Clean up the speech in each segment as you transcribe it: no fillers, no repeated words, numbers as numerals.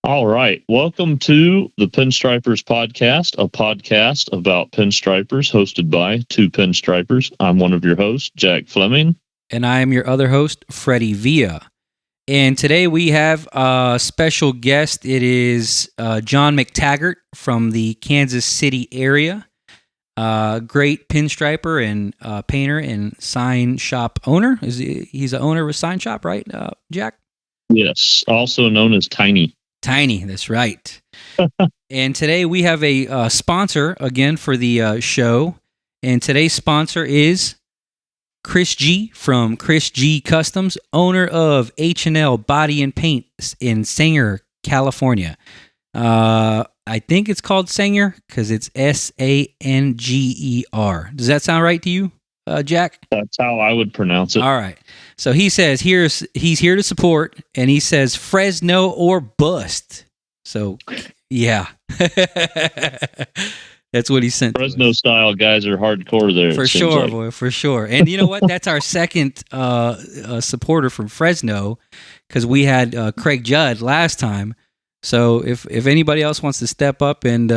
All right. Welcome to the Pinstripers podcast, a podcast about pinstripers hosted by two pinstripers. I'm one of your hosts, Jack Fleming. And I am your other host, Freddie Villa. And today we have a special guest. It is John McTaggart from the Kansas City area. Great pinstriper and painter and sign shop owner. He's an owner of a sign shop, right, Jack? Yes, also known as Tiny. Tiny, that's right. And today we have a sponsor again for the show. And today's sponsor is Chris G from Chris G Customs, owner of H&L Body and Paint in Sanger, California. I think it's called Sanger because it's Sanger. Does that sound right to you, Jack? That's how I would pronounce it. All right. So he says he's here to support, and he says Fresno or bust. So, yeah. That's what he sent. Fresno style guys are hardcore there. For sure, boy, for sure. And you know what? That's our second supporter from Fresno because we had Craig Judd last time. So if anybody else wants to step up and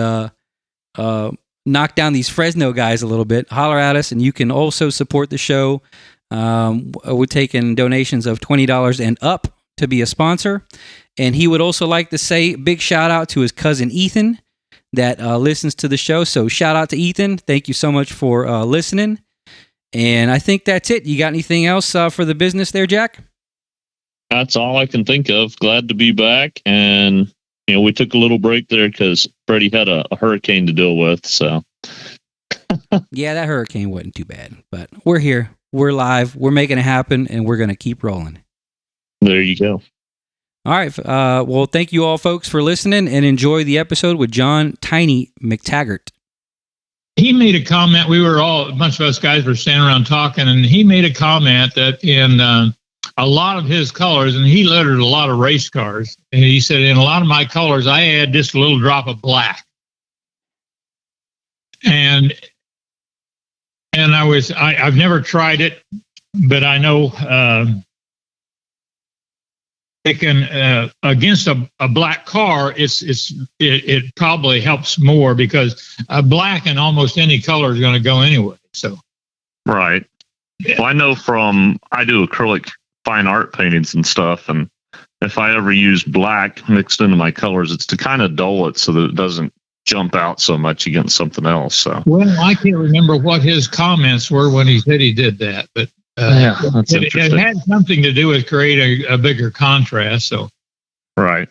knock down these Fresno guys a little bit, holler at us, and you can also support the show. We're taking donations of $20 and up to be a sponsor. And he would also like to say big shout out to his cousin Ethan that listens to the show. So shout out to Ethan. Thank you so much for listening. And I think that's it. You got anything else for the business there, Jack? That's all I can think of. Glad to be back. And, we took a little break there because Freddie had a hurricane to deal with. So, yeah, that hurricane wasn't too bad. But we're here. We're live. We're making it happen. And we're going to keep rolling. There you go. All right. Well, thank you all, folks, for listening and enjoy the episode with John Tiny McTaggart. He made a comment. A bunch of us guys were standing around talking, and he made a comment that in a lot of his colors, and he lettered a lot of race cars, and he said, in a lot of my colors, I add just a little drop of black. And I've never tried it, but I know it can against a black car. It probably helps more because a black in almost any color is going to go anyway. So, right. Yeah. Well, I know I do acrylic fine art paintings and stuff, and if I ever use black mixed into my colors, it's to kind of dull it so that it doesn't jump out so much against something else. So, well, I can't remember what his comments were when he said he did that, but it had something to do with creating a bigger contrast. So, right.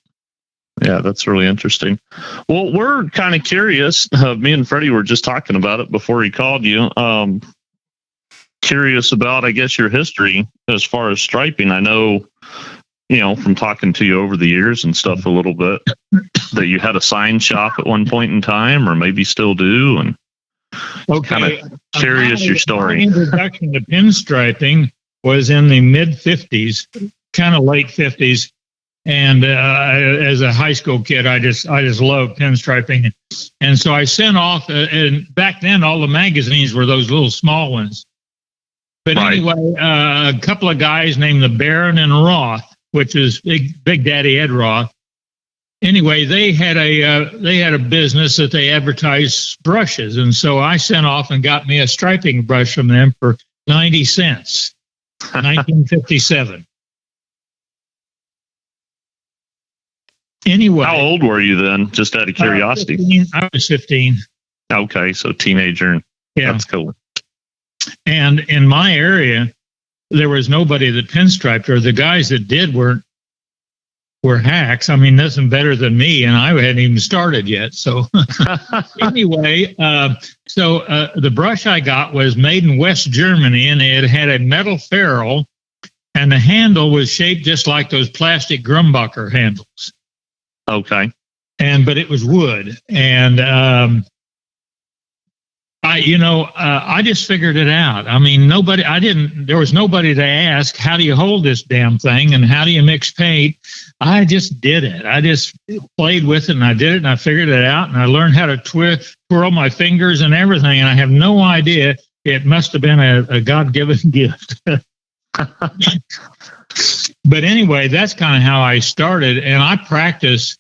Yeah, that's really interesting. Well, we're kind of curious. Me and Freddie were just talking about it before he called you. Curious about, I guess, your history as far as striping. I know, from talking to you over the years and stuff a little bit, that you had a sign shop at one point in time, or maybe still do. And okay, kind of curious your story. My introduction to pinstriping was in the mid 50s, kind of late 50s, and as a high school kid, I just loved pinstriping, and so I sent off. And back then, all the magazines were those little small ones. But right. Anyway, a couple of guys named the Baron and Roth, which is Big Daddy Ed Roth. Anyway, they had a business that they advertised brushes, and so I sent off and got me a striping brush from them for 90 cents, 1957. Anyway, how old were you then? Just out of curiosity. 15, I was 15. Okay, so teenager. Yeah, that's cool. And in my area, there was nobody that pinstriped, or the guys that did were hacks. I mean, nothing better than me, and I hadn't even started yet. So anyway, the brush I got was made in West Germany, and it had a metal ferrule, and the handle was shaped just like those plastic Grumbacher handles. Okay. But it was wood, and I just figured it out. I mean, there was nobody to ask, how do you hold this damn thing and how do you mix paint? I just did it. I just played with it and I did it and I figured it out and I learned how to twirl my fingers and everything. And I have no idea. It must have been a God-given gift. But anyway, that's kind of how I started. And I practiced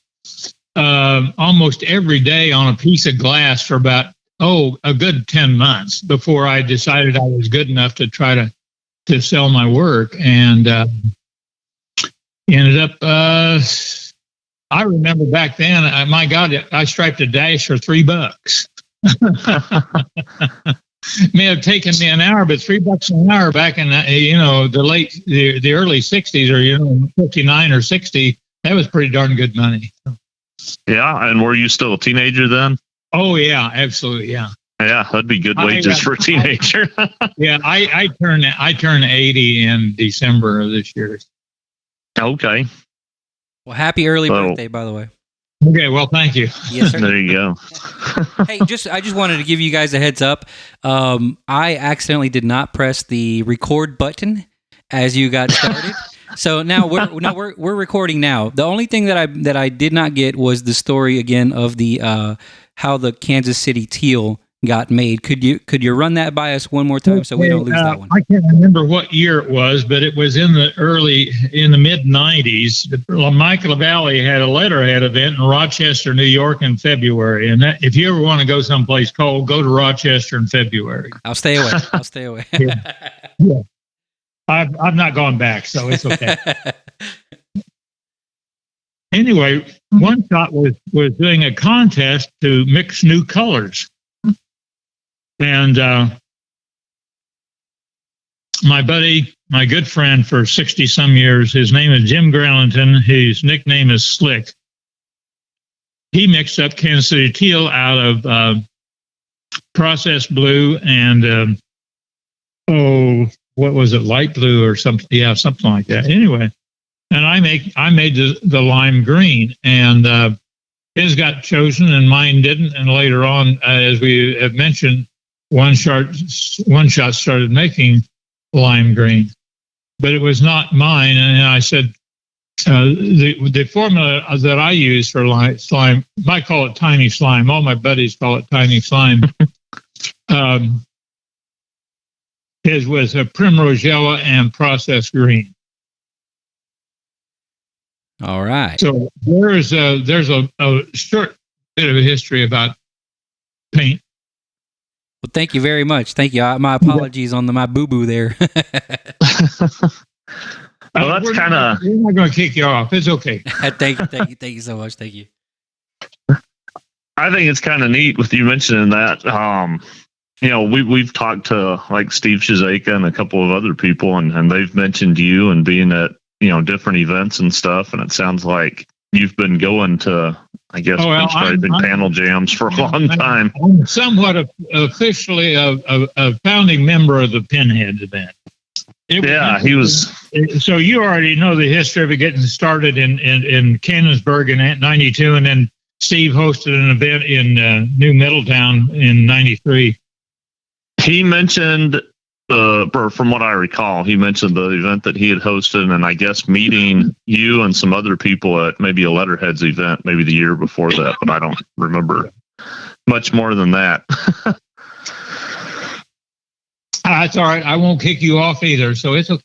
almost every day on a piece of glass for about a good 10 months before I decided I was good enough to try to sell my work, and ended up. I remember back then. My God, I striped a dash for $3. May have taken me an hour, but $3 an hour back in the early '60s, or 59 or 60. That was pretty darn good money. Yeah, and were you still a teenager then? Oh yeah, absolutely, yeah. Yeah, that'd be good wages for a teenager. Yeah, I turned 80 in December of this year. Okay. Well, happy early birthday, by the way. Okay, well, thank you. Yes, sir. There you go. Hey, I just wanted to give you guys a heads up. I accidentally did not press the record button as you got started. So now we're recording now. The only thing that I did not get was the story again of the how the Kansas City teal got made. Could you run that by us one more time so we don't lose that one? I can't remember what year it was, but it was in the mid '90s. Michael Valley had a letterhead event in Rochester, New York, in February. And if you ever want to go someplace cold, go to Rochester in February. I'll stay away. Yeah. I've not gone back, so it's okay. Anyway, One Shot was doing a contest to mix new colors. And my buddy, my good friend for 60-some years, his name is Jim Grellington. His nickname is Slick. He mixed up Kansas City teal out of processed blue and, what was it, light blue or something? Yeah, something like that. Anyway, and I made the lime green, and his got chosen and mine didn't. And later on, as we have mentioned, One Shot started making lime green, but it was not mine. And I said, the formula that I use for slime, I call it tiny slime. All my buddies call it tiny slime. Is with a primrose yellow and processed green. All right. So there's a short bit of a history about paint. Well, thank you very much. Thank you. My apologies on my boo-boo there. Well, that's kind of... We're not going to kick you off. It's okay. Thank you so much. Thank you. I think it's kind of neat with you mentioning that. We've talked to like Steve Shizaka and a couple of other people, and they've mentioned you and being at, different events and stuff. And it sounds like you've been going to, I guess, pinstriping panel jams for a long time. I'm somewhat officially a founding member of the Pinhead event. He was. So you already know the history of it getting started in Cannonsburg in '92, and then Steve hosted an event in New Middletown in '93. He mentioned, from what I recall, he mentioned the event that he had hosted, and I guess meeting you and some other people at maybe a Letterheads event, maybe the year before that, but I don't remember much more than that. That's all right. I won't kick you off either, so it's okay.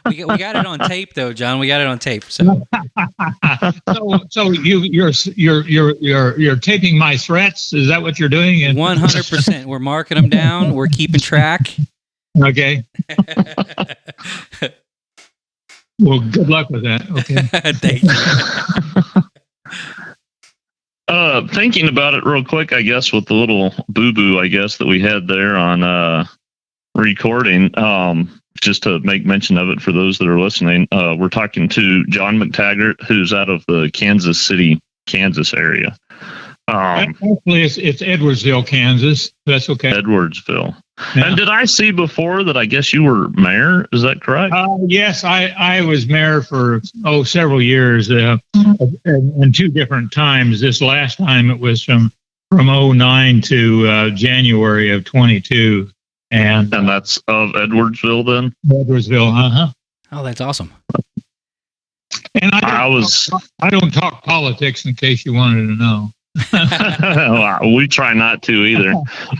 we got it on tape, though, John. We got it on tape. So, so you're taping my threats. Is that what you're doing? 100%. We're marking them down. We're keeping track. Okay. Well, good luck with that. Okay. Thank you. Thinking about it real quick, I guess, with the little boo-boo, I guess, that we had there on recording, just to make mention of it for those that are listening, we're talking to John McTaggart, who's out of the Kansas City, Kansas area. Actually, it's Edwardsville, Kansas. That's okay. Edwardsville. Yeah. And did I see before that I guess you were mayor? Is that correct? Yes, I was mayor for several years, and two different times. This last time it was from 2009 to January of 22, and that's of Edwardsville then. Edwardsville, Oh, that's awesome. And I don't talk politics in case you wanted to know. We try not to either.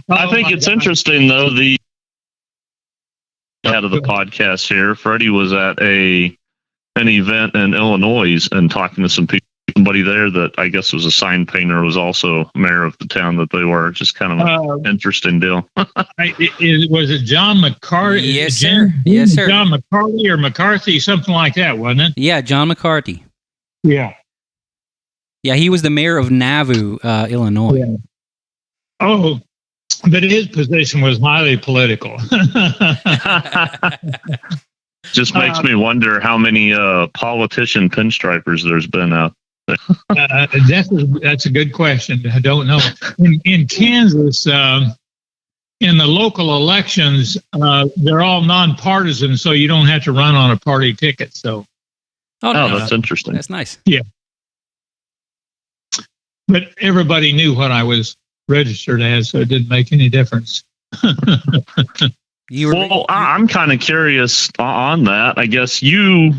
I think it's interesting though, the head of the podcast here, Freddie was at an event in Illinois and talking to some people somebody there that I guess was a sign painter was also mayor of the town that they were. Just kind of an interesting deal. Was it John McCarthy? Yes, sir. Yes, sir. John McCarthy or McCarthy, something like that, wasn't it? Yeah, John McCarthy. Yeah. Yeah, he was the mayor of Nauvoo, Illinois. Yeah. Oh, but his position was highly political. Just makes me wonder how many politician pinstripers there's been out there. That's a good question. I don't know. In Kansas, in the local elections, they're all nonpartisan, so you don't have to run on a party ticket. So, that's interesting. That's nice. Yeah. But everybody knew what I was registered as, so it didn't make any difference. I'm kind of curious on that. I guess I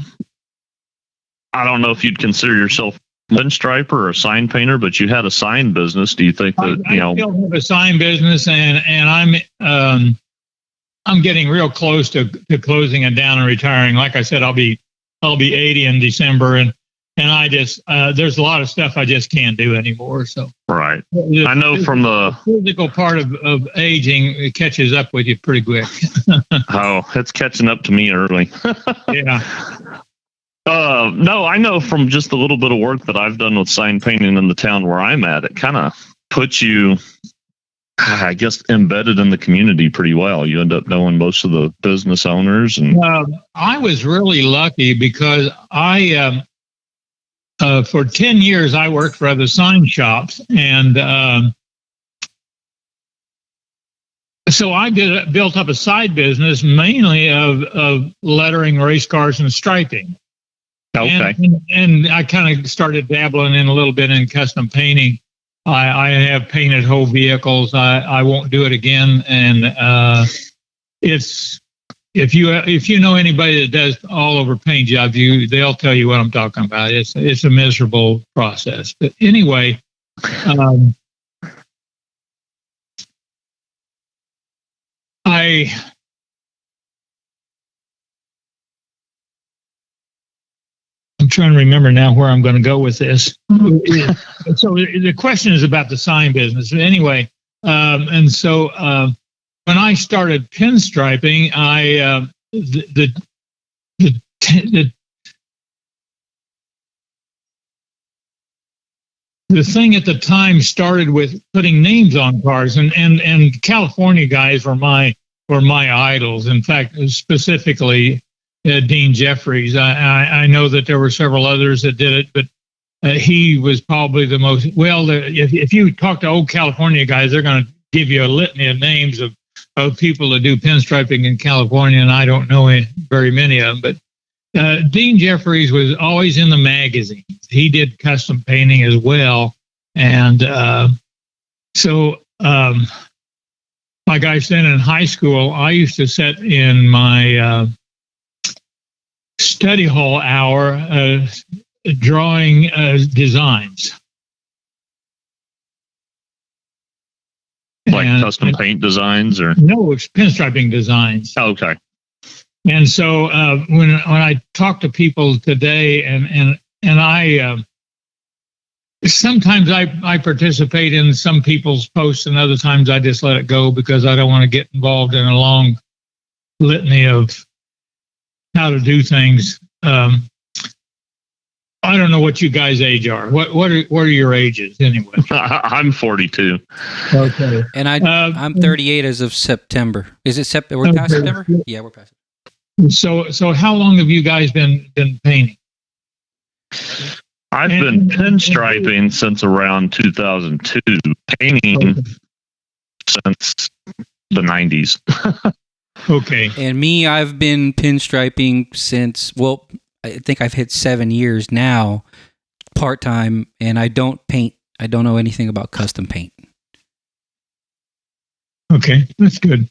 don't know if you'd consider yourself a pinstriper or a sign painter, but you had a sign business. Do you think that, I still have a sign business, and I'm getting real close to closing it down and retiring. Like I said, I'll be 80 in December, and I just there's a lot of stuff I just can't do anymore. So right, I know from the physical part of aging, it catches up with you pretty quick. Oh, it's catching up to me early. Yeah. No, I know from just a little bit of work that I've done with sign painting in the town where I'm at, it kind of puts you, I guess, embedded in the community pretty well. You end up knowing most of the business owners, and I was really lucky because I. For 10 years, I worked for other sign shops, and so I built up a side business mainly of lettering, race cars, and striping. Okay. And I kind of started dabbling in a little bit in custom painting. I have painted whole vehicles. I won't do it again, and it's. If you know anybody that does all over paint jobs, they'll tell you what I'm talking about. It's a miserable process. But anyway, I'm trying to remember now where I'm going to go with this. So the question is about the sign business. Anyway, and so. When I started pinstriping, the thing at the time started with putting names on cars, and California guys were my idols. In fact, specifically Dean Jeffries. I know that there were several others that did it, but he was probably the most. Well, if you talk to old California guys, they're going to give you a litany of names of people that do pinstriping in California, and I don't know very many of them. But Dean Jeffries was always in the magazines. He did custom painting as well, and so like I said, in high school, I used to sit in my study hall hour drawing designs. Like custom paint designs, or no, it's pinstriping designs. Okay. And so when I talk to people today, and I sometimes I participate in some people's posts, and other times I just let it go because I don't want to get involved in a long litany of how to do things. I don't know what you guys' age are. What are your ages anyway? I'm 42. Okay. And I'm 38 as of September. Is it September? We're past September? Yeah, we're past it. So how long have you guys been painting? I've been pinstriping since around 2002. Painting since the 90s. Okay. And me, I've been pinstriping since, well, I think I've hit 7 years now, part-time, and I don't paint. I don't know anything about custom paint. Okay, that's good.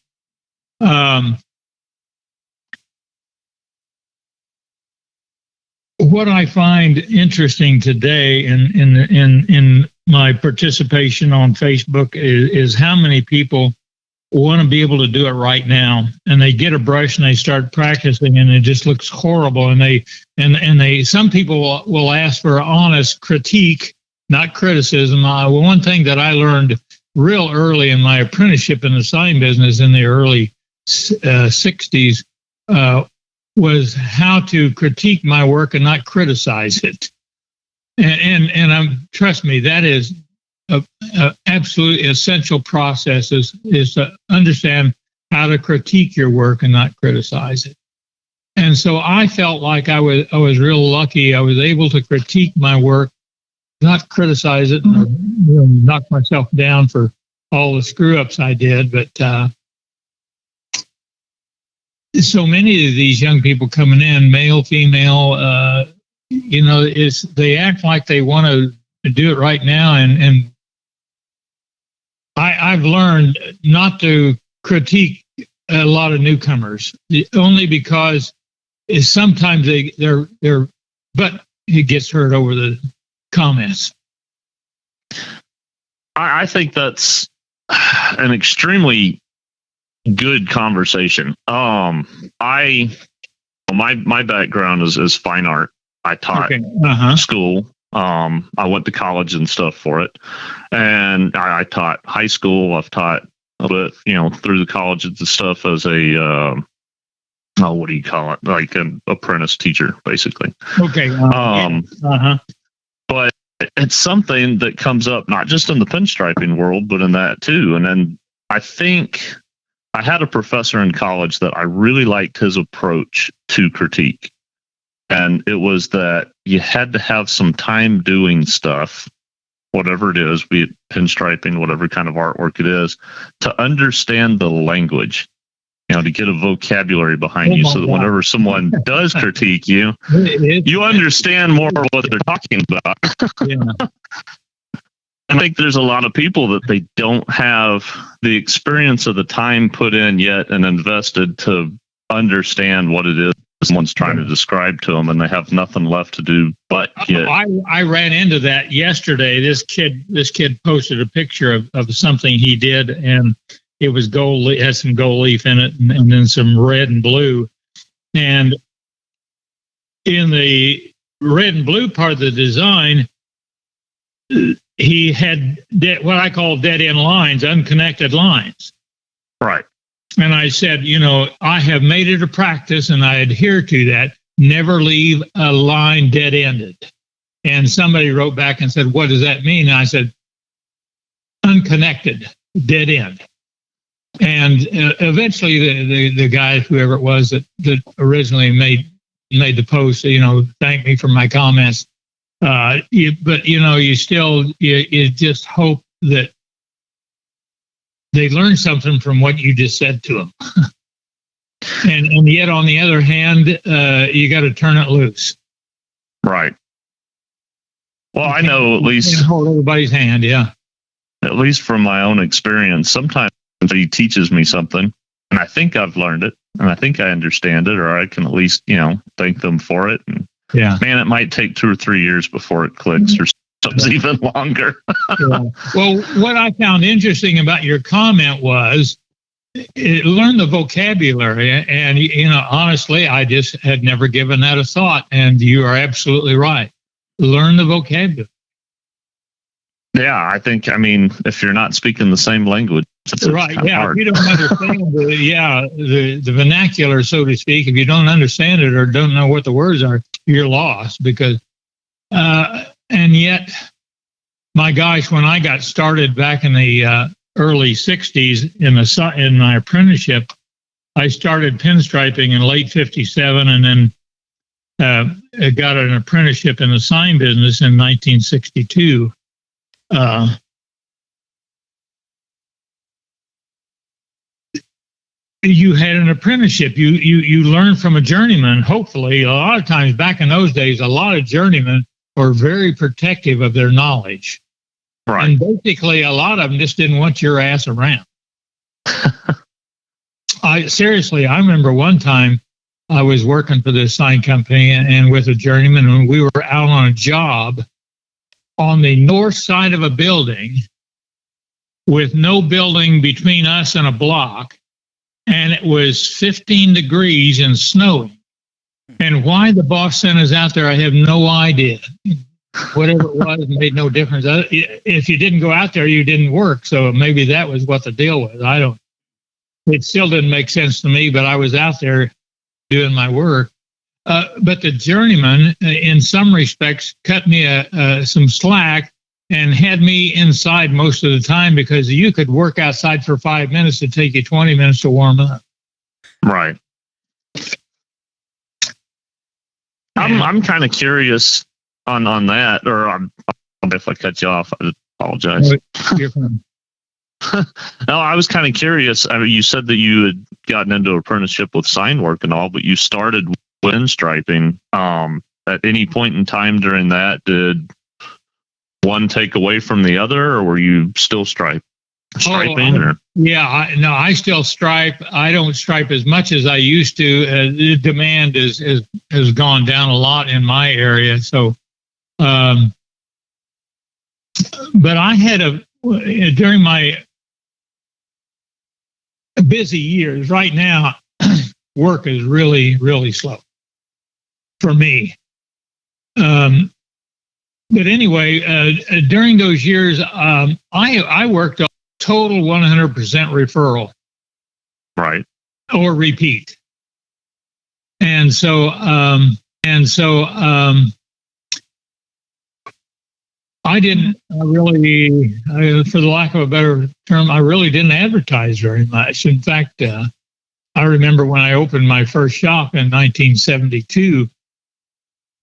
What I find interesting today in my participation on Facebook is how many people want to be able to do it right now, and they get a brush and they start practicing, and it just looks horrible. And they some people will ask for honest critique, not criticism. One thing that I learned real early in my apprenticeship in the sign business in the early 60s was how to critique my work and not criticize it. And trust me, that is a absolutely essential process is to understand how to critique your work and not criticize it. And so I felt like I was real lucky. I was able to critique my work, not criticize it, and knock myself down for all the screw ups I did. But so many of these young people coming in, male, female, they act like they want to do it right now, and I've learned not to critique a lot of newcomers, only because sometimes their butt gets hurt over the comments. I think that's an extremely good conversation. My background is fine art. I taught school. I went to college and stuff for it, and I taught high school. I've taught a bit, through the colleges and stuff as a what do you call it? Like an apprentice teacher, basically. Okay. But it's something that comes up not just in the pinstriping world, but in that too. And then I think I had a professor in college that I really liked his approach to critique. And it was that you had to have some time doing stuff, whatever it is, be it pinstriping, whatever kind of artwork it is, to understand the language, to get a vocabulary behind you so that whenever someone does critique you, you understand more what they're talking about. Yeah. I think there's a lot of people that they don't have the experience of the time put in yet and invested to understand what it is someone's trying to describe to them, and they have nothing left to do but get. I ran into that yesterday. This kid posted a picture of something he did, and it was gold. It had some gold leaf in it, and then some red and blue. And in the red and blue part of the design, he had what I call dead end lines, unconnected lines. Right. And I said, I have made it a practice, and I adhere to that. Never leave a line dead ended. And somebody wrote back and said, what does that mean? And I said, unconnected, dead end. And eventually the guy, whoever it was that originally made the post, thanked me for my comments. But you still just hope that they learn something from what you just said to them. and yet, on the other hand, you got to turn it loose. Right. Well, I know at least hold everybody's hand. Yeah. At least from my own experience, sometimes he teaches me something, and I think I've learned it, and I think I understand it, or I can at least, thank them for it. And man, it might take 2 or 3 years before it clicks, or something's even longer. Yeah. Well, what I found interesting about your comment was learn the vocabulary. And, honestly, I just had never given that a thought. And you are absolutely right. Learn the vocabulary. Yeah, if you're not speaking the same language, it's right. Yeah. hard. If you don't understand the vernacular, so to speak, if you don't understand it or don't know what the words are, you're lost because, and yet, my gosh, when I got started back in the early 60s in my apprenticeship, I started pinstriping in late 57 and then got an apprenticeship in the sign business in 1962. You had an apprenticeship. You learned from a journeyman, hopefully. A lot of times back in those days, a lot of journeymen were very protective of their knowledge. Right. And basically, a lot of them just didn't want your ass around. I remember one time I was working for this sign company and with a journeyman, and we were out on a job on the north side of a building with no building between us and a block, and it was 15 degrees and snowing. And why the boss sent us out there, I have no idea. Whatever it was, made no difference. If you didn't go out there, you didn't work. So maybe that was what the deal was. I don't. It still didn't make sense to me, but I was out there doing my work. But the journeyman, in some respects, cut me some slack and had me inside most of the time, because you could work outside for 5 minutes. It'd take you 20 minutes to warm up. Right. I'm kind of curious on that, or if I cut you off, I apologize. No, I was kind of curious. I mean, you said that you had gotten into apprenticeship with sign work and all, but you started pinstriping. At any point in time during that, did one take away from the other, or were you still striping? I still stripe. I don't stripe as much as I used to. The demand has gone down a lot in my area. So, but I had during my busy years. Right now, work is really, really slow for me. But anyway, during those years, I worked on total 100% referral, right, or repeat, and so I didn't really, for the lack of a better term, I really didn't advertise very much. In fact, I remember when I opened my first shop in 1972.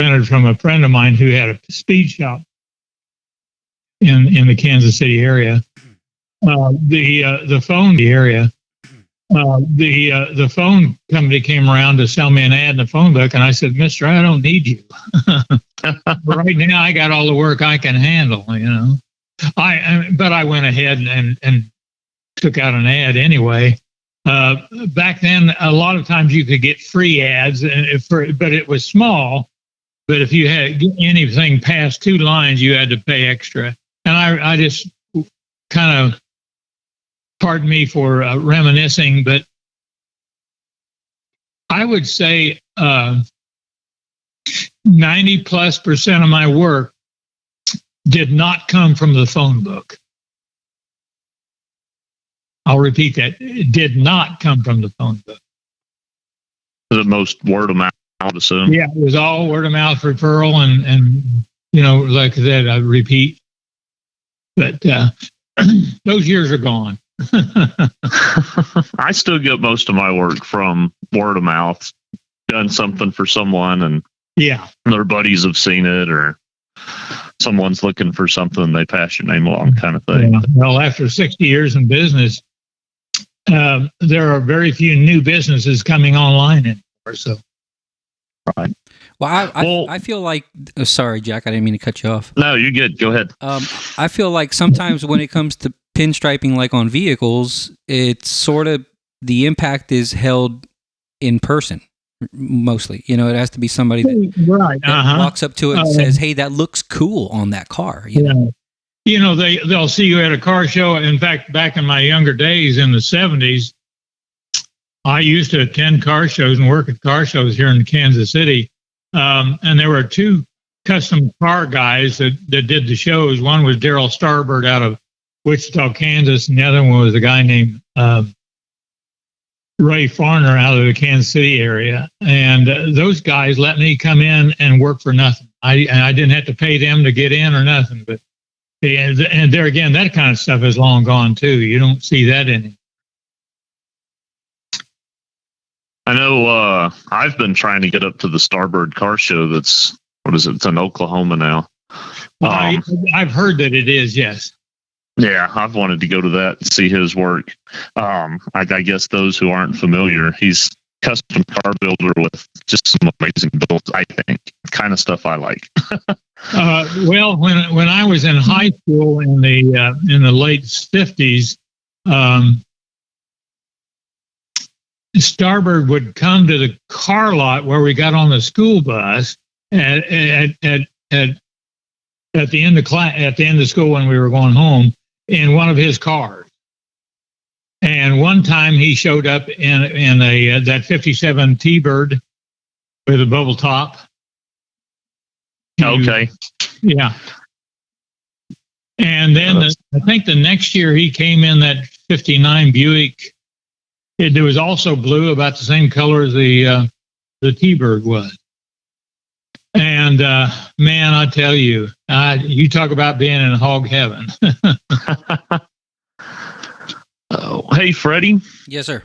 Rented from a friend of mine who had a speed shop in the Kansas City area. The phone company came around to sell me an ad in the phone book, and I said, "Mister, I don't need you. Right now, I got all the work I can handle." You know, but I went ahead and took out an ad anyway. Back then, a lot of times you could get free ads, but it was small. But if you had anything past 2 lines, you had to pay extra. And I just kind of, pardon me for reminiscing, but I would say 90+% of my work did not come from the phone book. I'll repeat that. It did not come from the phone book. The most word of mouth, I would assume. Yeah, it was all word of mouth referral, and you know, like I said, I repeat. But those years are gone. I still get most of my work from word of mouth. Done something for someone, and their buddies have seen it, or someone's looking for something, they pass your name along, kind of thing. Yeah. Well, after 60 years in business, there are very few new businesses coming online anymore. So. Right. Well, I feel like, sorry, Jack, I didn't mean to cut you off. No, you're good. Go ahead. I feel like sometimes when it comes to pinstriping, like on vehicles, it's sort of, the impact is held in person, mostly. You know, it has to be somebody that walks up to it and says, "Hey, that looks cool on that car." You know? You know, they'll see you at a car show. In fact, back in my younger days in the 70s, I used to attend car shows and work at car shows here in Kansas City. And there were 2 custom car guys that did the shows. One was Daryl Starbird out of Wichita, Kansas, and the other one was a guy named Ray Farner out of the Kansas City area. And those guys let me come in and work for nothing. I didn't have to pay them to get in or nothing. But and there again, that kind of stuff is long gone too. You don't see that anymore. I know I've been trying to get up to the Starbird car show. It's in Oklahoma now. I've heard that it is, yes. Yeah, I've wanted to go to that and see his work. I guess those who aren't familiar, he's a custom car builder with just some amazing builds, I think. Kind of stuff I like. Well, when I was in high school in the late 50s, Starbird would come to the car lot where we got on the school bus at the end of school when we were going home, in one of his cars. And one time he showed up in a that 57 T-Bird with a bubble top. Okay. Yeah. And then I think the next year he came in that 59 Buick. It was also blue, about the same color as the T-Bird was. And man, I tell you, you talk about being in hog heaven. Oh, hey, Freddie. Yes, sir.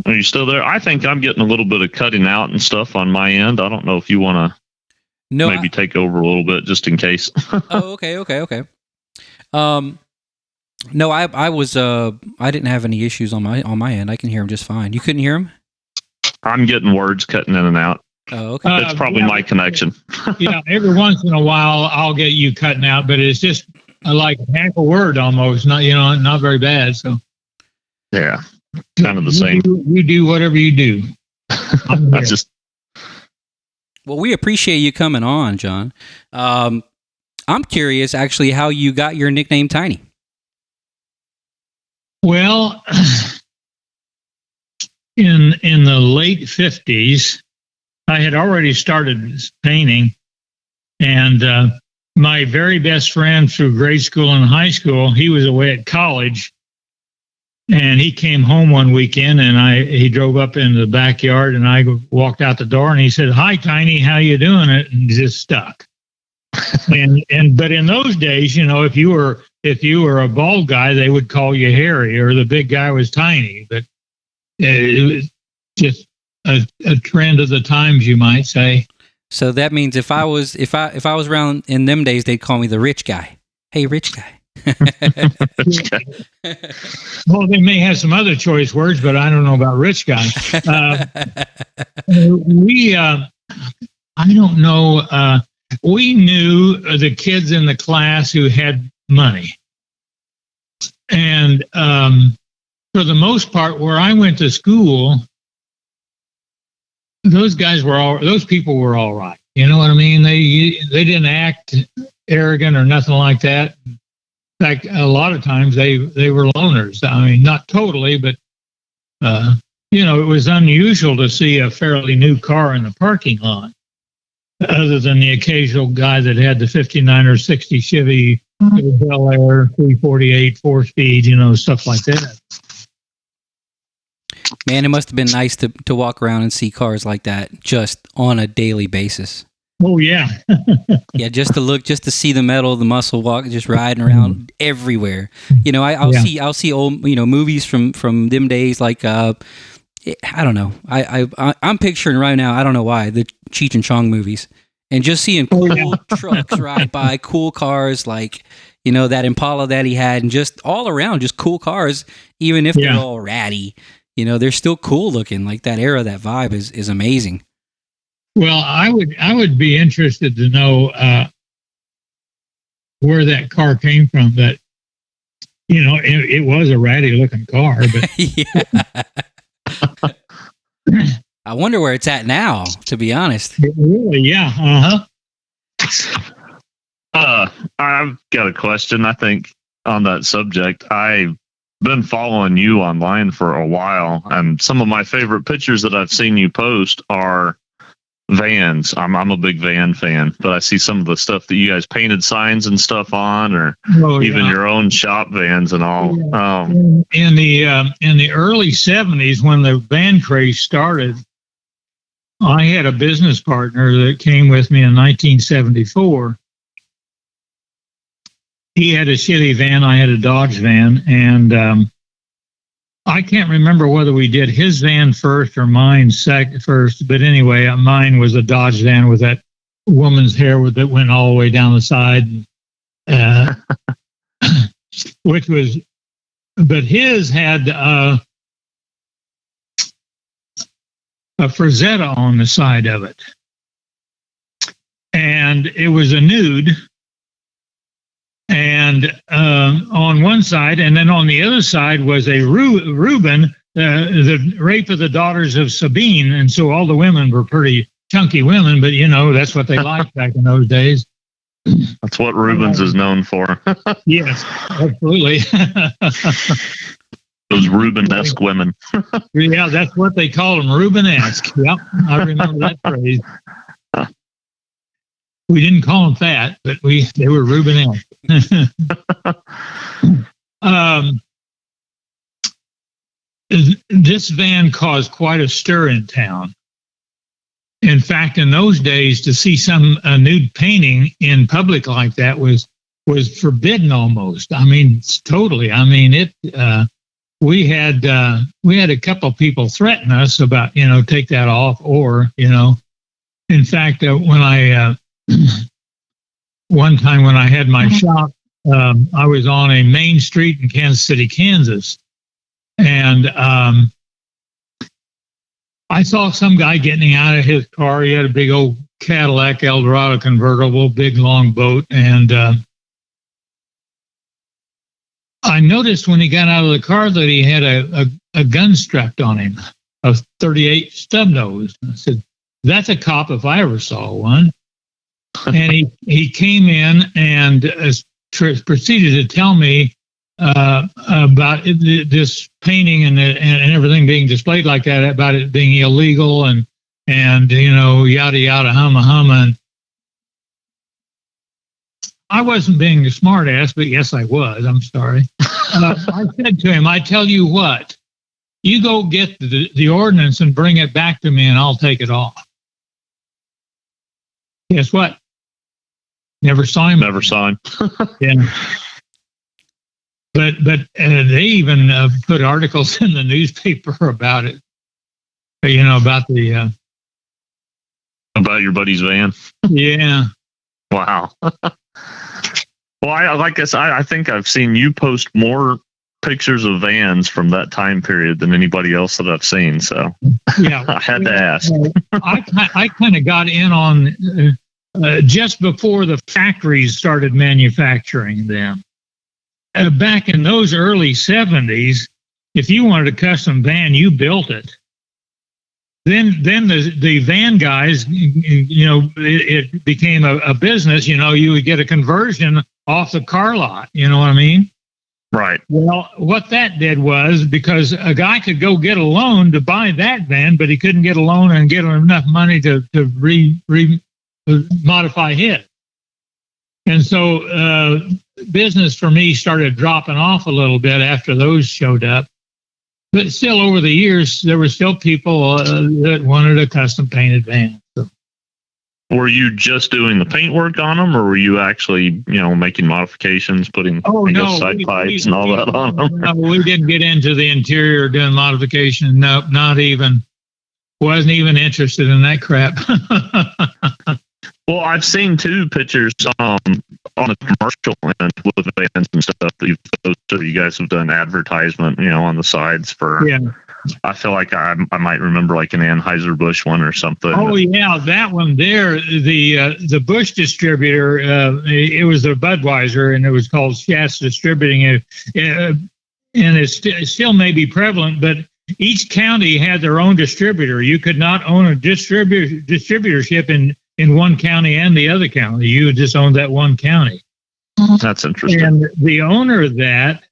Are you still there? I think I'm getting a little bit of cutting out and stuff on my end. I don't know if you want to maybe take over a little bit just in case. Oh, okay. No, I was I didn't have any issues on my end. I can hear him just fine. You couldn't hear him? I'm getting words cutting in and out. Oh, okay. It's probably my connection. Yeah, every once in a while I'll get you cutting out, but it's just like half a word almost. Not very bad. So yeah, kind of the same. You do whatever you do. Well, we appreciate you coming on, John. I'm curious, actually, how you got your nickname Tiny. Well, in the late 50s, I had already started painting, and my very best friend through grade school and high school, he was away at college, and he came home one weekend, and he drove up into the backyard, and I walked out the door, and he said, "Hi, Tiny, how you doing?" And just stuck. But in those days, if you were a bald guy, they would call you Harry, or the big guy was Tiny. But it was just a trend of the times, you might say. So that means if I was around in them days, they'd call me the rich guy. Hey, rich guy. Well, they may have some other choice words, but I don't know about rich guy. I don't know. We knew the kids in the class who had money. And for the most part, where I went to school, those people were all right. You know what I mean? They didn't act arrogant or nothing like that. In fact, a lot of times they were loners. I mean, not totally, but it was unusual to see a fairly new car in the parking lot, other than the occasional guy that had the 59 or 60 Chevy Bel Air 348 4-speed, stuff like that. Man, it must have been nice to walk around and see cars like that just on a daily basis. Oh, yeah. Yeah, just to see the metal, the muscle walk, just riding around everywhere. I'll see old, movies from them days, like, I don't know. I'm picturing right now, I don't know why, the Cheech and Chong movies. And just seeing cool trucks ride by, cool cars, like, that Impala that he had, and just all around, just cool cars, even if they're all ratty. They're still cool looking. Like, that era, that vibe is amazing. Well, I would be interested to know where that car came from. That it was a ratty looking car, but yeah. I wonder where it's at now. To be honest, really, yeah, I've got a question. I think on that subject, I've been following you online for a while, and some of my favorite pictures that I've seen you post are vans. I'm a big van fan, but I see some of the stuff that you guys painted signs and stuff on, or even your own shop vans and all. Yeah. In the early 70s, when the van craze started, I had a business partner that came with me in 1974. He had a Chevy van, I had a Dodge van, and I can't remember whether we did his van first or mine first, but anyway, mine was a Dodge van with that woman's hair that went all the way down the side, but his had a Frazetta on the side of it, and it was a nude. And on one side, and then on the other side was a Reuben, the Rape of the Daughters of Sabine. And so all the women were pretty chunky women, but that's what they liked back in those days. That's what Rubens is known for. Yes, absolutely. Those Rubenesque women. Yeah, that's what they call them, Rubenesque. Yep, I remember that phrase. We didn't call them fat, but they were Rubenesque. This van caused quite a stir in town. In fact, in those days, to see some nude painting in public like that was forbidden almost. I mean, totally. I mean, we had a couple of people threaten us about, take that off, or, in fact, when I one time when I had my shop, I was on a main street in Kansas City, Kansas, and I saw some guy getting out of his car. He had a big old Cadillac Eldorado convertible, big long boat, and I noticed when he got out of the car that he had a gun strapped on him, a .38 stub nose. I said, "That's a cop if I ever saw one." And he came in and proceeded to tell me about this painting and everything being displayed like that, about it being illegal and yada yada humma humma. And I wasn't being a smart ass, but yes, I was. I'm sorry. I said to him, "I tell you what, you go get the ordinance and bring it back to me, and I'll take it off." Guess what? Never saw him. Never saw him. Yeah. But they even put articles in the newspaper about it. About the about your buddy's van. Yeah. Wow. Well, I think I've seen you post more pictures of vans from that time period than anybody else that I've seen. So yeah, I had to ask. I kind of got in on just before the factories started manufacturing them. Back in those early 70s, if you wanted a custom van, you built it. Then the van guys, it became a business. You would get a conversion off the car lot. You know what I mean? Right. Well, what that did was, because a guy could go get a loan to buy that van, but he couldn't get a loan and get enough money to modify his. And so business for me started dropping off a little bit after those showed up. But still, over the years, there were still people that wanted a custom painted van. So. Were you just doing the paint work on them, or were you actually, making modifications, putting side pipes and all that on them? No, we didn't get into the interior doing modifications. No, not even. Wasn't even interested in that crap. Well, I've seen two pictures on the commercial end with vans and stuff that you guys have done advertisement, on the sides for. Yeah. I feel like I might remember like an Anheuser-Busch one or something. Oh yeah, that one there. The Busch distributor. It was a Budweiser, and it was called Schatz Distributing. And it still may be prevalent, but each county had their own distributor. You could not own a distributorship in one county and the other county. You just owned that one county. That's interesting. And the owner of that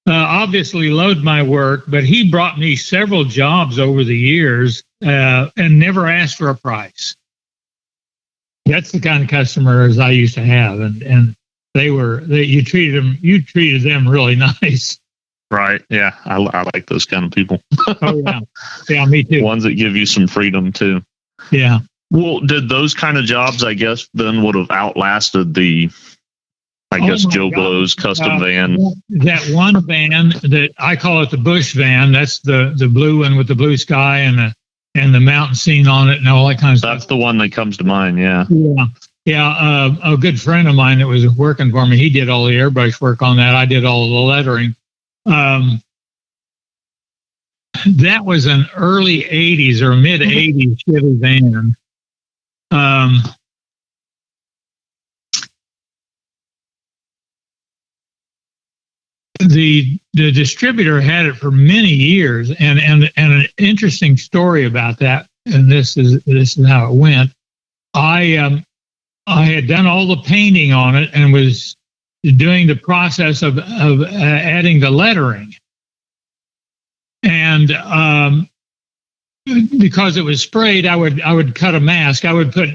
obviously loved my work, but he brought me several jobs over the years and never asked for a price. That's the kind of customers I used to have, and you treated them really nice. Right. Yeah. I like those kind of people. Oh yeah. Yeah, me too. Ones that give you some freedom too. Yeah. Well, did those kind of jobs, I guess, then would have outlasted the, Joe Blow's custom van? That one van that I call it the Busch van. That's the blue one with the blue sky and the mountain scene on it and all that kind of stuff. That's the one that comes to mind. Yeah. Yeah. Yeah. A good friend of mine that was working for me, he did all the airbrush work on that. I did all the lettering. That was an early 80s or mid 80s Chevy van. The distributor had it for many years, and an interesting story about that. And this is how it went. I I had done all the painting on it and was doing the process of adding the lettering. And because it was sprayed, I would cut a mask. I would put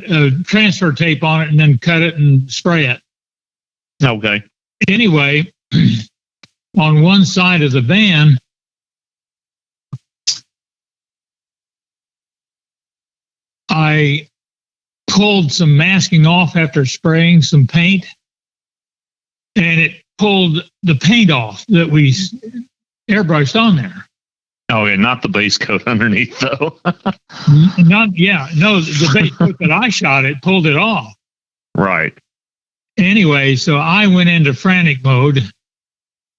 transfer tape on it and then cut it and spray it. Okay. Anyway, on one side of the van, I pulled some masking off after spraying some paint, and it pulled the paint off that we airbrushed on there. Oh, yeah, not the base coat underneath, though. No, the base coat that I shot, it pulled it off. Right. Anyway, so I went into frantic mode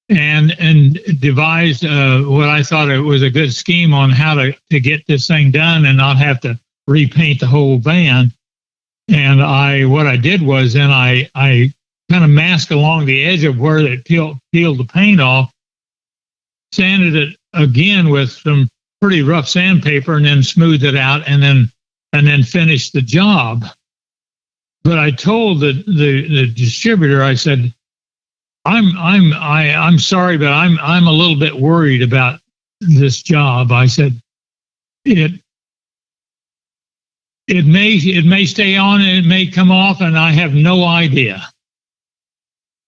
and devised what I thought it was a good scheme on how to get this thing done and not have to repaint the whole van. And what I did was then I kind of masked along the edge of where it peeled the paint off, sanded it again with some pretty rough sandpaper, and then smoothed it out, and then finished the job. But I told the distributor, I said, I'm sorry, but I'm a little bit worried about this job. I said, it may stay on and it may come off, and I have no idea.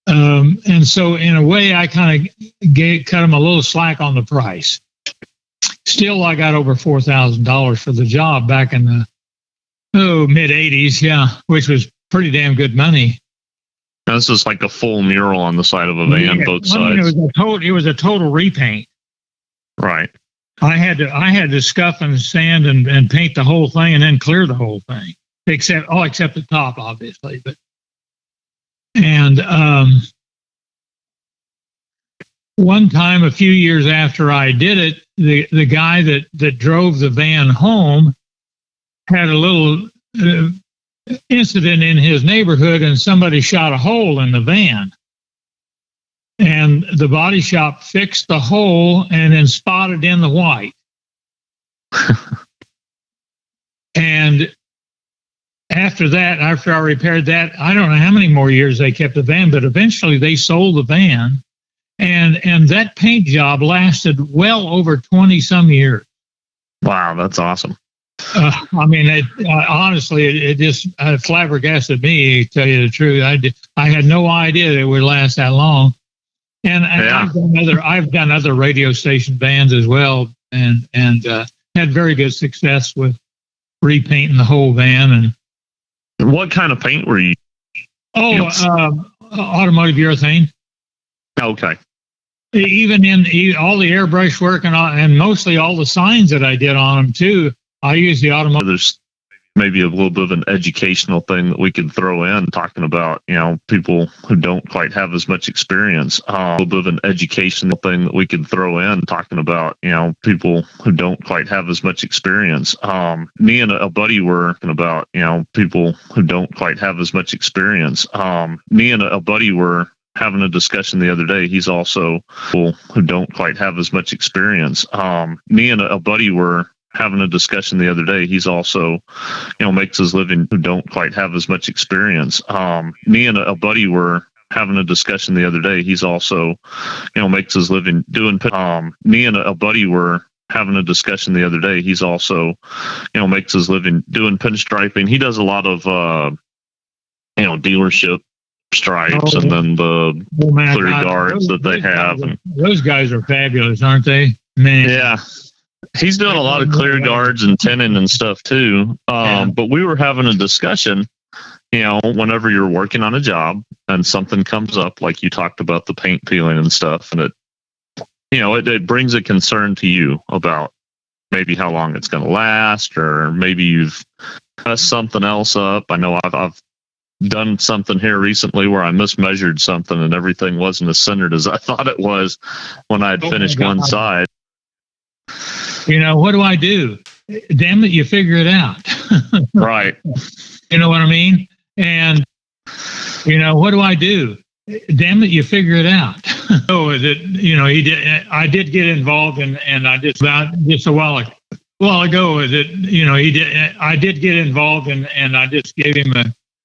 And so in a way, I kind of cut him a little slack on the price. Still, I got over $4,000 for the job back in the mid 80s, yeah, which was pretty damn good money. This is like a full mural on the side of a van, both sides. It was a total repaint. Right. I had to scuff and sand and paint the whole thing and then clear the whole thing, except the top, obviously. And one time, a few years after I did it, the guy that drove the van home had a little incident in his neighborhood, and somebody shot a hole in the van. And the body shop fixed the hole and then spotted in the white. And after I repaired that, I don't know how many more years they kept the van, but eventually they sold the van. And that paint job lasted well over 20 some years. Wow, that's awesome. I mean, honestly, it just flabbergasted me, to tell you the truth. I had no idea that it would last that long. And yeah. I've done other radio station bands as well, and had very good success with repainting the whole van. And what kind of paint were you? Automotive urethane. Okay. Even in all the airbrush work and mostly all the signs that I did on them too, I use the automotive. There's maybe a little bit of an educational thing that we could throw in, talking about, people who don't quite have as much experience. A little bit of an educational thing that we could throw in, talking about, people who don't quite have as much experience. Me and a buddy were talking about, people who don't quite have as much experience. Me and a buddy were having a discussion the other day. He's also people who don't quite have as much experience. Me and a buddy were having a discussion the other day. He's also, makes his living who don't quite have as much experience. Me and a buddy were having a discussion the other day. He's also, makes his living doing. Me and a buddy were having a discussion the other day. He's also, makes his living doing pinstriping. He does a lot of, dealership stripes and then the clear guards that they have. Those guys are fabulous, aren't they? Man. Yeah. He's doing a lot of clear guards and tinning and stuff too. But we were having a discussion, whenever you're working on a job and something comes up, like you talked about the paint peeling and stuff, and it brings a concern to you about maybe how long it's going to last, or maybe you've messed something else up. I know I've done something here recently where I mismeasured something and everything wasn't as centered as I thought it was when I had finished one side. What do I do? Damn it, you figure it out. Right. You know what I mean? And, what do I do? Damn it, you figure it out. So that, I did get involved and I just a while ago that, I did get involved and I just gave him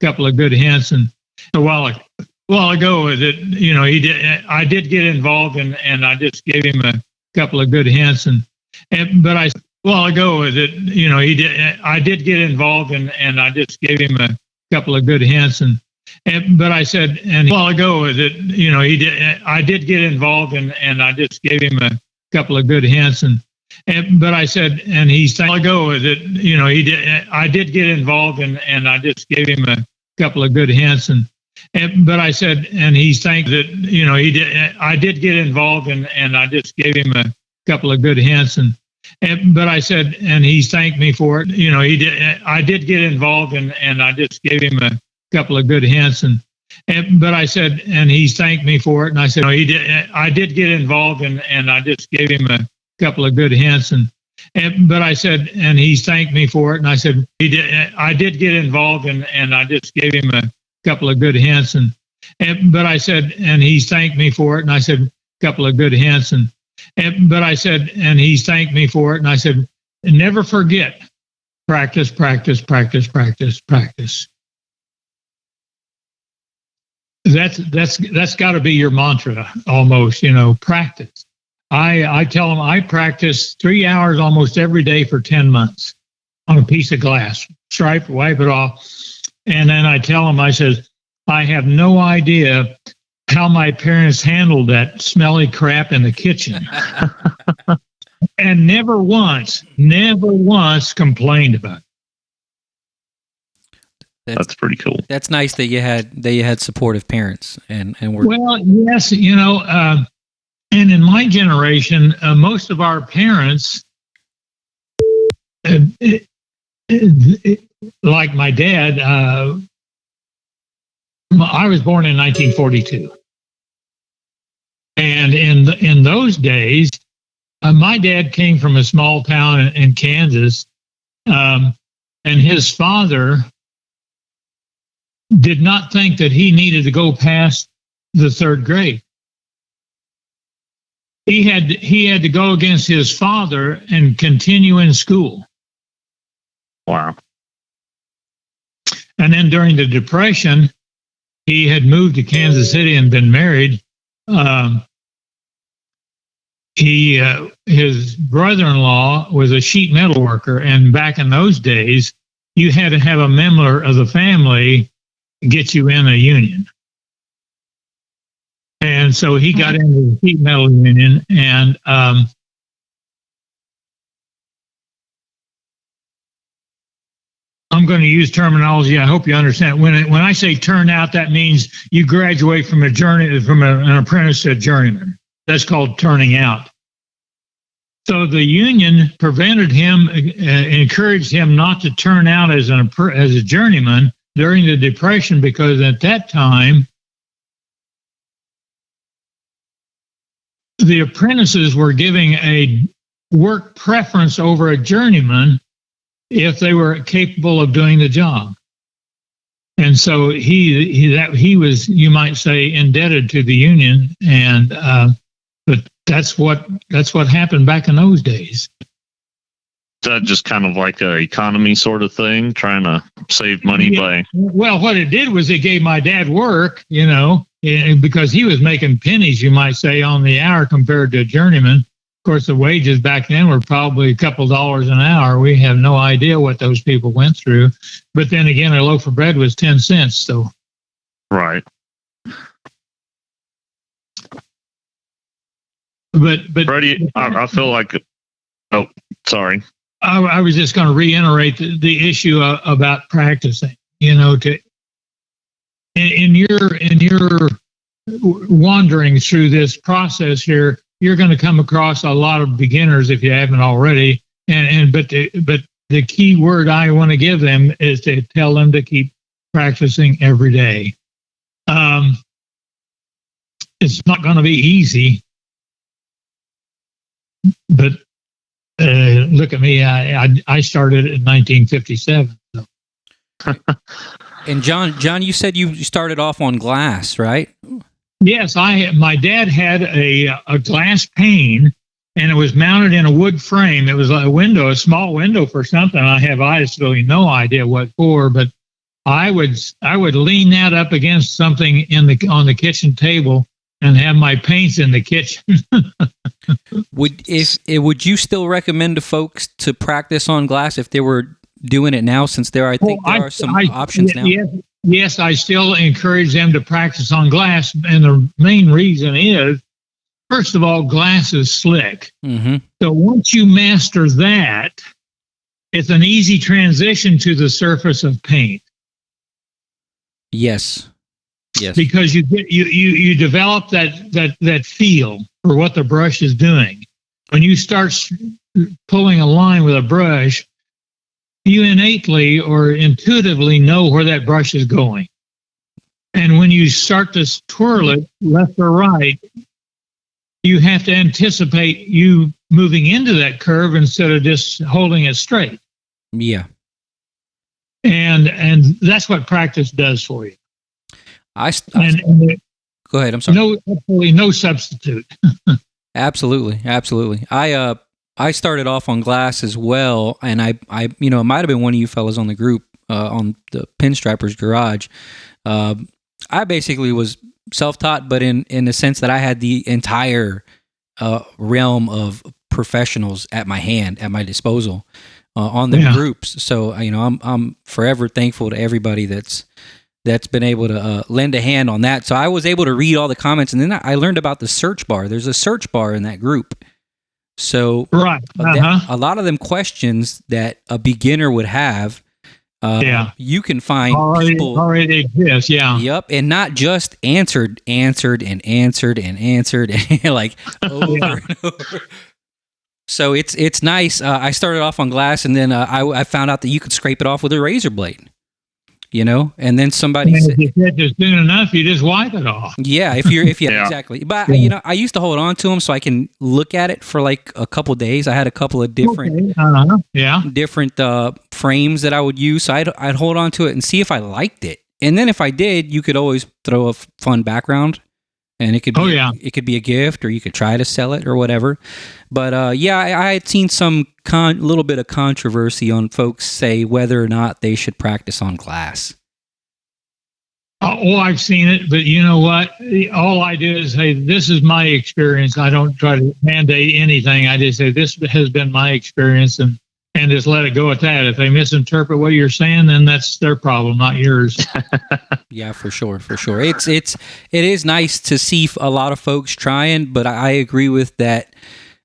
couple of good hints. And a while ago, that I did get involved, and I just gave him a couple of good hints. But I while ago that I did get involved, and I just gave him a couple of good hints. But I said, and a while ago that I did get involved, and I just gave him a couple of good hints. But I said, and he's ago that I did get involved, and I just gave him a couple of good hints. But I said, and he's thanked that I did get involved, and I just gave him a couple of good hints. But I said, and he's thanked me for it. I did get involved, and I just gave him a couple of good hints. But I said, and he's thanked me for it. And I said, I did get involved, and I just gave him a couple of good hints. But I said, and he's thanked me for it. And I said, I did get involved, and I just gave him a couple of good hints. But I said, and he's thanked me for it. And I said, a couple of good hints. But I said, and he's thanked me for it. And I said, never forget, practice, practice, practice, practice, practice. That's got to be your mantra, almost. Practice. I tell them I practice 3 hours almost every day for 10 months on a piece of glass. Stripe, wipe it off, and then I tell them, I says, I have no idea how my parents handled that smelly crap in the kitchen. And never once complained about it. That's pretty cool. That's nice that you had supportive parents and were. Well, yes, and in my generation, most of our parents, like my dad, I was born in 1942. And in those days, my dad came from a small town in Kansas, and his father did not think that he needed to go past the third grade. He had to go against his father and continue in school. Wow. And then during the Depression, he had moved to Kansas City and been married. His brother-in-law was a sheet metal worker, and back in those days, you had to have a member of the family get you in a union. And so he got into the sheet metal union, and I'm going to use terminology I hope you understand. When I say turn out, that means you graduate from an apprentice to a journeyman. That's called turning out. So the union prevented him, encouraged him not to turn out as a journeyman during the Depression, because at that time, the apprentices were giving a work preference over a journeyman if they were capable of doing the job. And so he was, you might say, indebted to the union, and but that's what happened back in those days. Is that just kind of like an economy sort of thing, trying to save money by? Well, what it did was it gave my dad work, because he was making pennies, you might say, on the hour compared to a journeyman. Of course, the wages back then were probably a couple dollars an hour. We have no idea what those people went through. But then again, a loaf of bread was 10 cents. So, right. But Freddie, I feel like. Oh, sorry. I was just going to reiterate the issue about practicing. In your wanderings through this process here, you're going to come across a lot of beginners if you haven't already. But the key word I want to give them is to tell them to keep practicing every day. It's not going to be easy, but look at me. I started in 1957. So. And John, you said you started off on glass, right? Yes, my dad had a glass pane, and it was mounted in a wood frame. It was a small window for something. I have absolutely no idea what for, but I would lean that up against something on the kitchen table and have my paints in the kitchen. Would you still recommend to folks to practice on glass if they were doing it now, since there are some options now? Yes, I still encourage them to practice on glass, and the main reason is, first of all, glass is slick. Mm-hmm. So once you master that, it's an easy transition to the surface of paint. Yes. Because you develop that feel for what the brush is doing. When you start pulling a line with a brush, you innately or intuitively know where that brush is going. And when you start to twirl it left or right, you have to anticipate you moving into that curve instead of just holding it straight. Yeah. And that's what practice does for you. Go ahead. I'm sorry. Absolutely no substitute. Absolutely. I started off on glass as well, and I it might have been one of you fellas on the group on the Pinstripers garage. I basically was self-taught, but in the sense that I had the entire realm of professionals at my disposal on the groups. So I'm forever thankful to everybody that's been able to lend a hand on that. So I was able to read all the comments, and then I learned about the search bar. There's a search bar in that group. So right. A lot of them questions that a beginner would have, you can find people already exist. Yeah. Yep. And not just answered and like over and over. So it's nice. I started off on glass, and then I found out that you could scrape it off with a razor blade. And then somebody said, if you just soon enough, you just wipe it off. Yeah, exactly. But I used to hold on to them so I can look at it for like a couple days. I had a couple of different frames that I would use. So I'd hold on to it and see if I liked it. And then if I did, you could always throw a fun background, and it could be it could be a gift, or you could try to sell it or whatever. But I had seen some little bit of controversy on folks say whether or not they should practice on glass. I've seen it, but you know what? All I do is say, this is my experience. I don't try to mandate anything. I just say, this has been my experience, and just let it go at that. If they misinterpret what you're saying, then that's their problem, not yours. Yeah, for sure. It is nice to see a lot of folks trying, but I agree with that.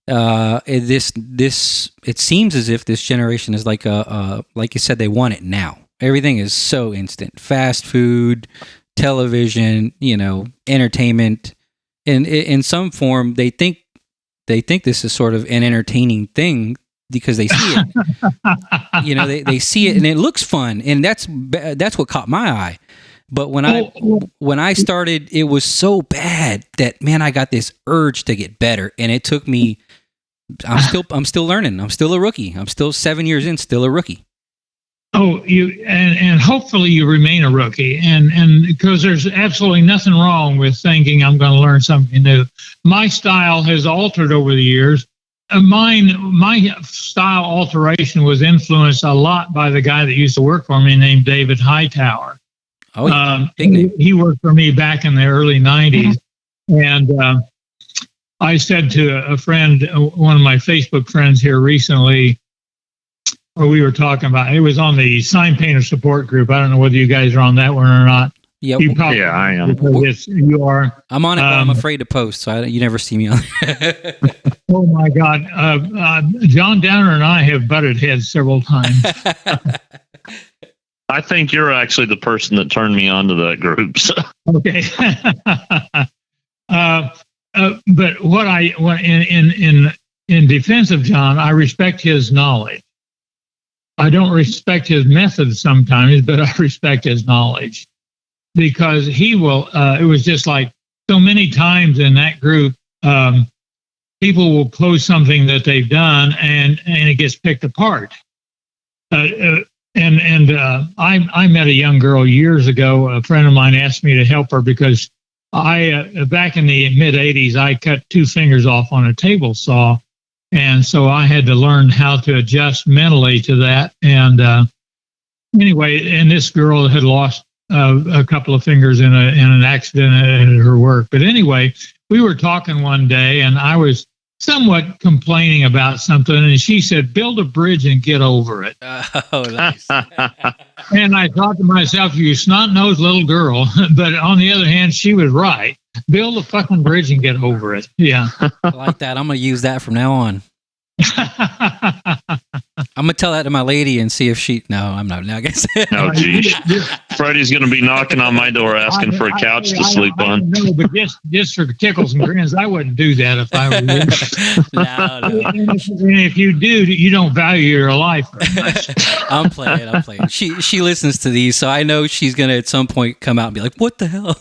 It seems as if this generation is like like you said, they want it now. Everything is so instant. Fast food, television, entertainment, and in some form they think this is sort of an entertaining thing because they see it. They see it and it looks fun, and that's what caught my eye. But when I started, it was so bad that, man, I got this urge to get better, and it took me. I'm still learning. I'm still a rookie. I'm still 7 years in, still a rookie. Oh, and hopefully you remain a rookie, and because there's absolutely nothing wrong with thinking I'm going to learn something new. My style has altered over the years. My style alteration was influenced a lot by the guy that used to work for me named David Hightower. Oh, yeah. He worked for me back in the early 90s. And I said to a friend, one of my Facebook friends here recently, where we were talking about, it was on the sign painter support group. I don't know whether you guys are on that one or not. Yeah, I am. You are. I'm on it, but I'm afraid to post, so you never see me on there. Oh, my God. John Downer and I have butted heads several times. I think you're actually the person that turned me on to that group. So. Okay. But in defense of John, I respect his knowledge. I don't respect his methods sometimes, but I respect his knowledge, because he will. It was just like so many times in that group, people will post something that they've done, and it gets picked apart. I met a young girl years ago. A friend of mine asked me to help her because back in the mid 80s, I cut 2 fingers off on a table saw. And so I had to learn how to adjust mentally to that. And Anyway, and this girl had lost a couple of fingers in an accident at her work. But anyway, we were talking one day, and I was somewhat complaining about something, and she said, "Build a bridge and get over it." Oh, nice. And I thought to myself, "You snot-nosed little girl." But on the other hand, she was right. Build a fucking bridge and get over it. Yeah. I like that. I'm going to use that from now on. I'm going to tell that to my lady and see if she... No, I'm not. I guess. Oh, geez. Freddie's going to be knocking on my door asking for a couch to sleep on. No, but just for tickles and grins, I wouldn't do that if I were you. No. And if you do, you don't value your life very much. I'm playing. She listens to these, so I know she's going to at some point come out and be like, "What the hell?"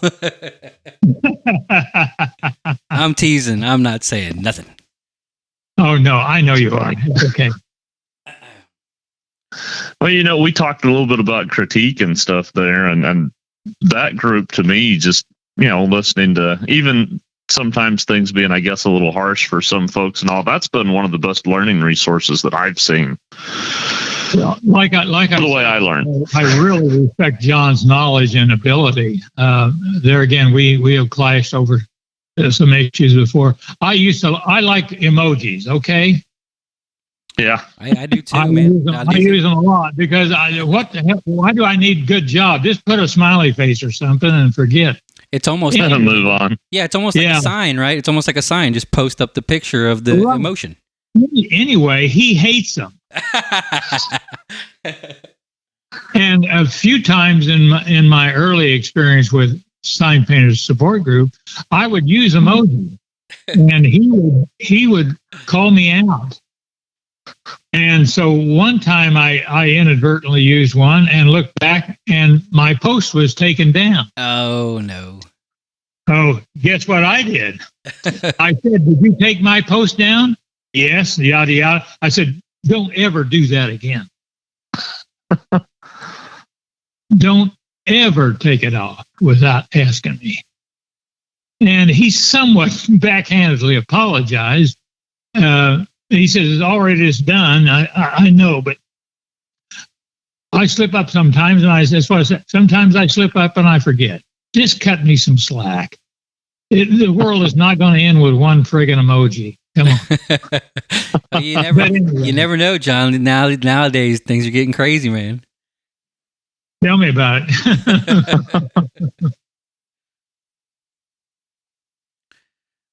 I'm teasing. I'm not saying nothing. Oh, no, I know you are. It's okay. Well, we talked a little bit about critique and stuff there, and that group to me, just, listening to even sometimes things being, I guess, a little harsh for some folks and all, that's been one of the best learning resources that I've seen. Well, like the way I learned. I really respect John's knowledge and ability. There again, we have clashed over some issues before. I like emojis. Okay. Yeah, I do too, man. I use them a lot because what the hell? Why do I need good job? Just put a smiley face or something and forget. It's almost like move on. Yeah, it's almost like a sign, right? It's almost like a sign. Just post up the picture of the emotion. Anyway, he hates them. And a few times in my early experience with sign painters support group, I would use emoji, and he would call me out. And so one time I inadvertently used one and looked back, and my post was taken down. Oh, no. Oh, guess what I did? I said, "Did you take my post down?" "Yes," yada, yada. I said, "Don't ever do that again." Don't ever take it off without asking me. And he somewhat backhandedly apologized. He says, "It's already done." I know, but I slip up sometimes, and that's what I said. Sometimes I slip up and I forget. Just cut me some slack. The world is not going to end with one friggin' emoji. Come on. Well, you never know, John. Nowadays, things are getting crazy, man. Tell me about it.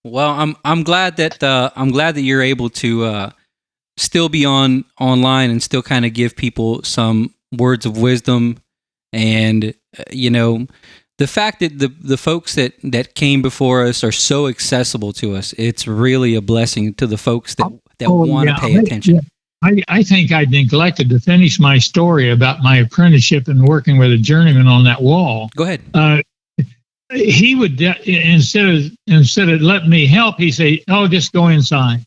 Well, I'm glad that you're able to still be online and still kind of give people some words of wisdom, and the fact that the folks that came before us are so accessible to us. It's really a blessing to the folks that want to pay attention. I think I neglected to finish my story about my apprenticeship and working with a journeyman on that wall. Go ahead. He would instead of letting me help, he'd say, "Oh, just go inside."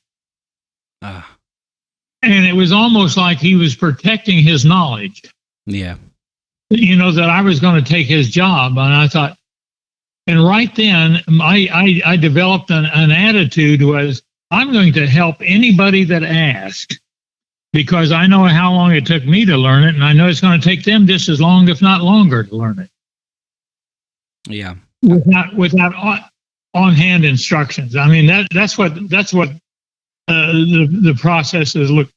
And it was almost like he was protecting his knowledge. Yeah. That I was going to take his job. And I thought, and right then I developed an attitude was, I'm going to help anybody that asks, because I know how long it took me to learn it, and I know it's going to take them just as long, if not longer, to learn it. Yeah. Without on-hand instructions. I mean, that's what the process is. Look,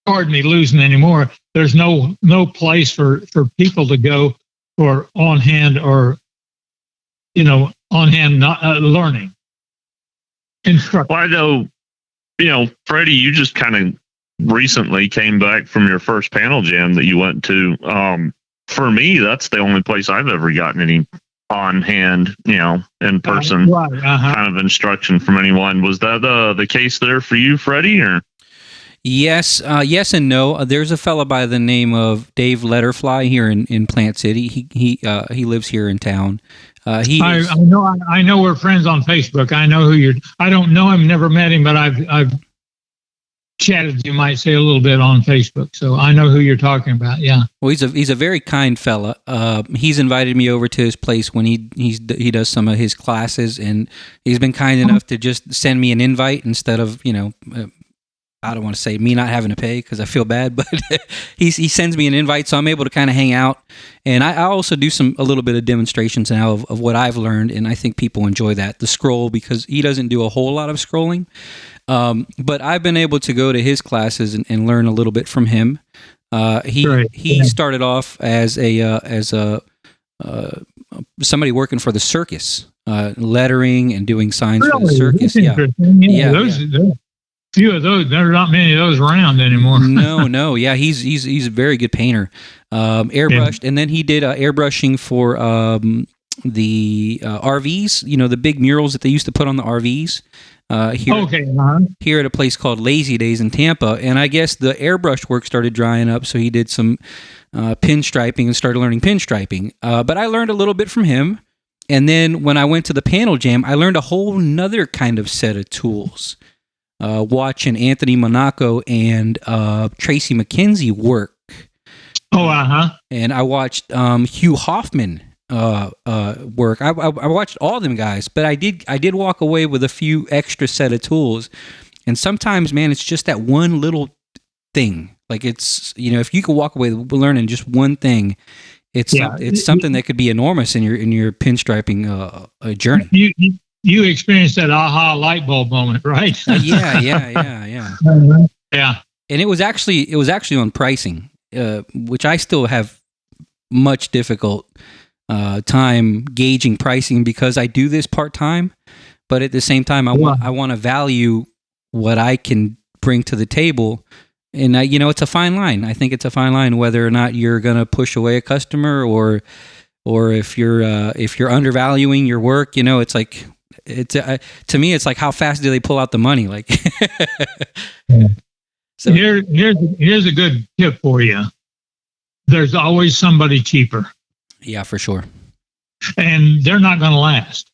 pardon me, losing anymore. There's no place for people to go for on-hand or on-hand learning instruction. Well, I know, Freddie, you just kind of recently came back from your first panel jam that you went to. For me, that's the only place I've ever gotten any on-hand, in person kind of instruction from anyone. Was that the case there for you, Freddie, or? Yes and no. There's a fella by the name of Dave Letterfly here in Plant City. He lives here in town. I know we're friends on Facebook. I know who I don't know him, never met him, but I've chatted, you might say, a little bit on Facebook, so I know who you're talking about. Yeah. Well, he's a very kind fella. He's invited me over to his place when he does some of his classes, and he's been kind enough to just send me an invite instead of I don't want to say me not having to pay because I feel bad, but he sends me an invite, so I'm able to kind of hang out. And I also do a little bit of demonstrations now of what I've learned, and I think people enjoy that, the scroll, because he doesn't do a whole lot of scrolling. But I've been able to go to his classes and learn a little bit from him. He started off as somebody working for the circus, lettering and doing signs for the circus. Yeah. Few of those. There are not many of those around anymore. No. Yeah, he's a very good painter. Airbrushed, and then he did airbrushing for the RVs. The big murals that they used to put on the RVs. Here at a place called Lazy Days in Tampa, and I guess the airbrush work started drying up, so he did some pinstriping and started learning pinstriping. But I learned a little bit from him, and then when I went to the panel jam, I learned a whole nother kind of set of tools. Watching Anthony Monaco and Tracy McKenzie work. And I watched Hugh Hoffman work. I watched all them guys, but I did walk away with a few extra set of tools. And sometimes, man, it's just that one little thing. Like it's, if you could walk away learning just one thing, it's something that could be enormous in your pinstriping journey. You experienced that aha light bulb moment, right? Yeah. Yeah. And it was actually on pricing, which I still have much difficult time gauging pricing because I do this part time, but at the same time I want to value what I can bring to the table, and it's a fine line. I think it's a fine line whether or not you're going to push away a customer or if you're undervaluing your work. It's like. To me, it's like how fast do they pull out the money? Like, so here's a good tip for you. There's always somebody cheaper. Yeah, for sure. And they're not going to last.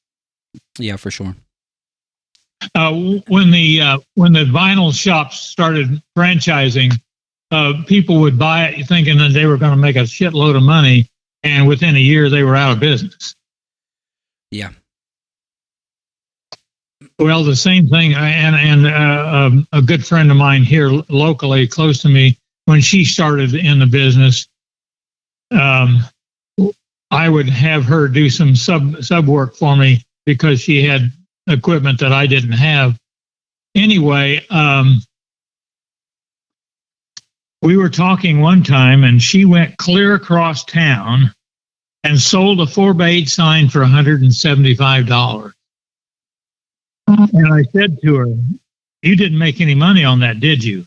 Yeah, for sure. When the vinyl shops started franchising, people would buy it thinking that they were going to make a shitload of money, and within a year they were out of business. Yeah. Well, the same thing, and a good friend of mine here locally, close to me, when she started in the business, I would have her do some sub work for me because she had equipment that I didn't have. Anyway, we were talking one time, and she went clear across town and sold a 4x8 sign for $175. And I said to her, "You didn't make any money on that, did you?"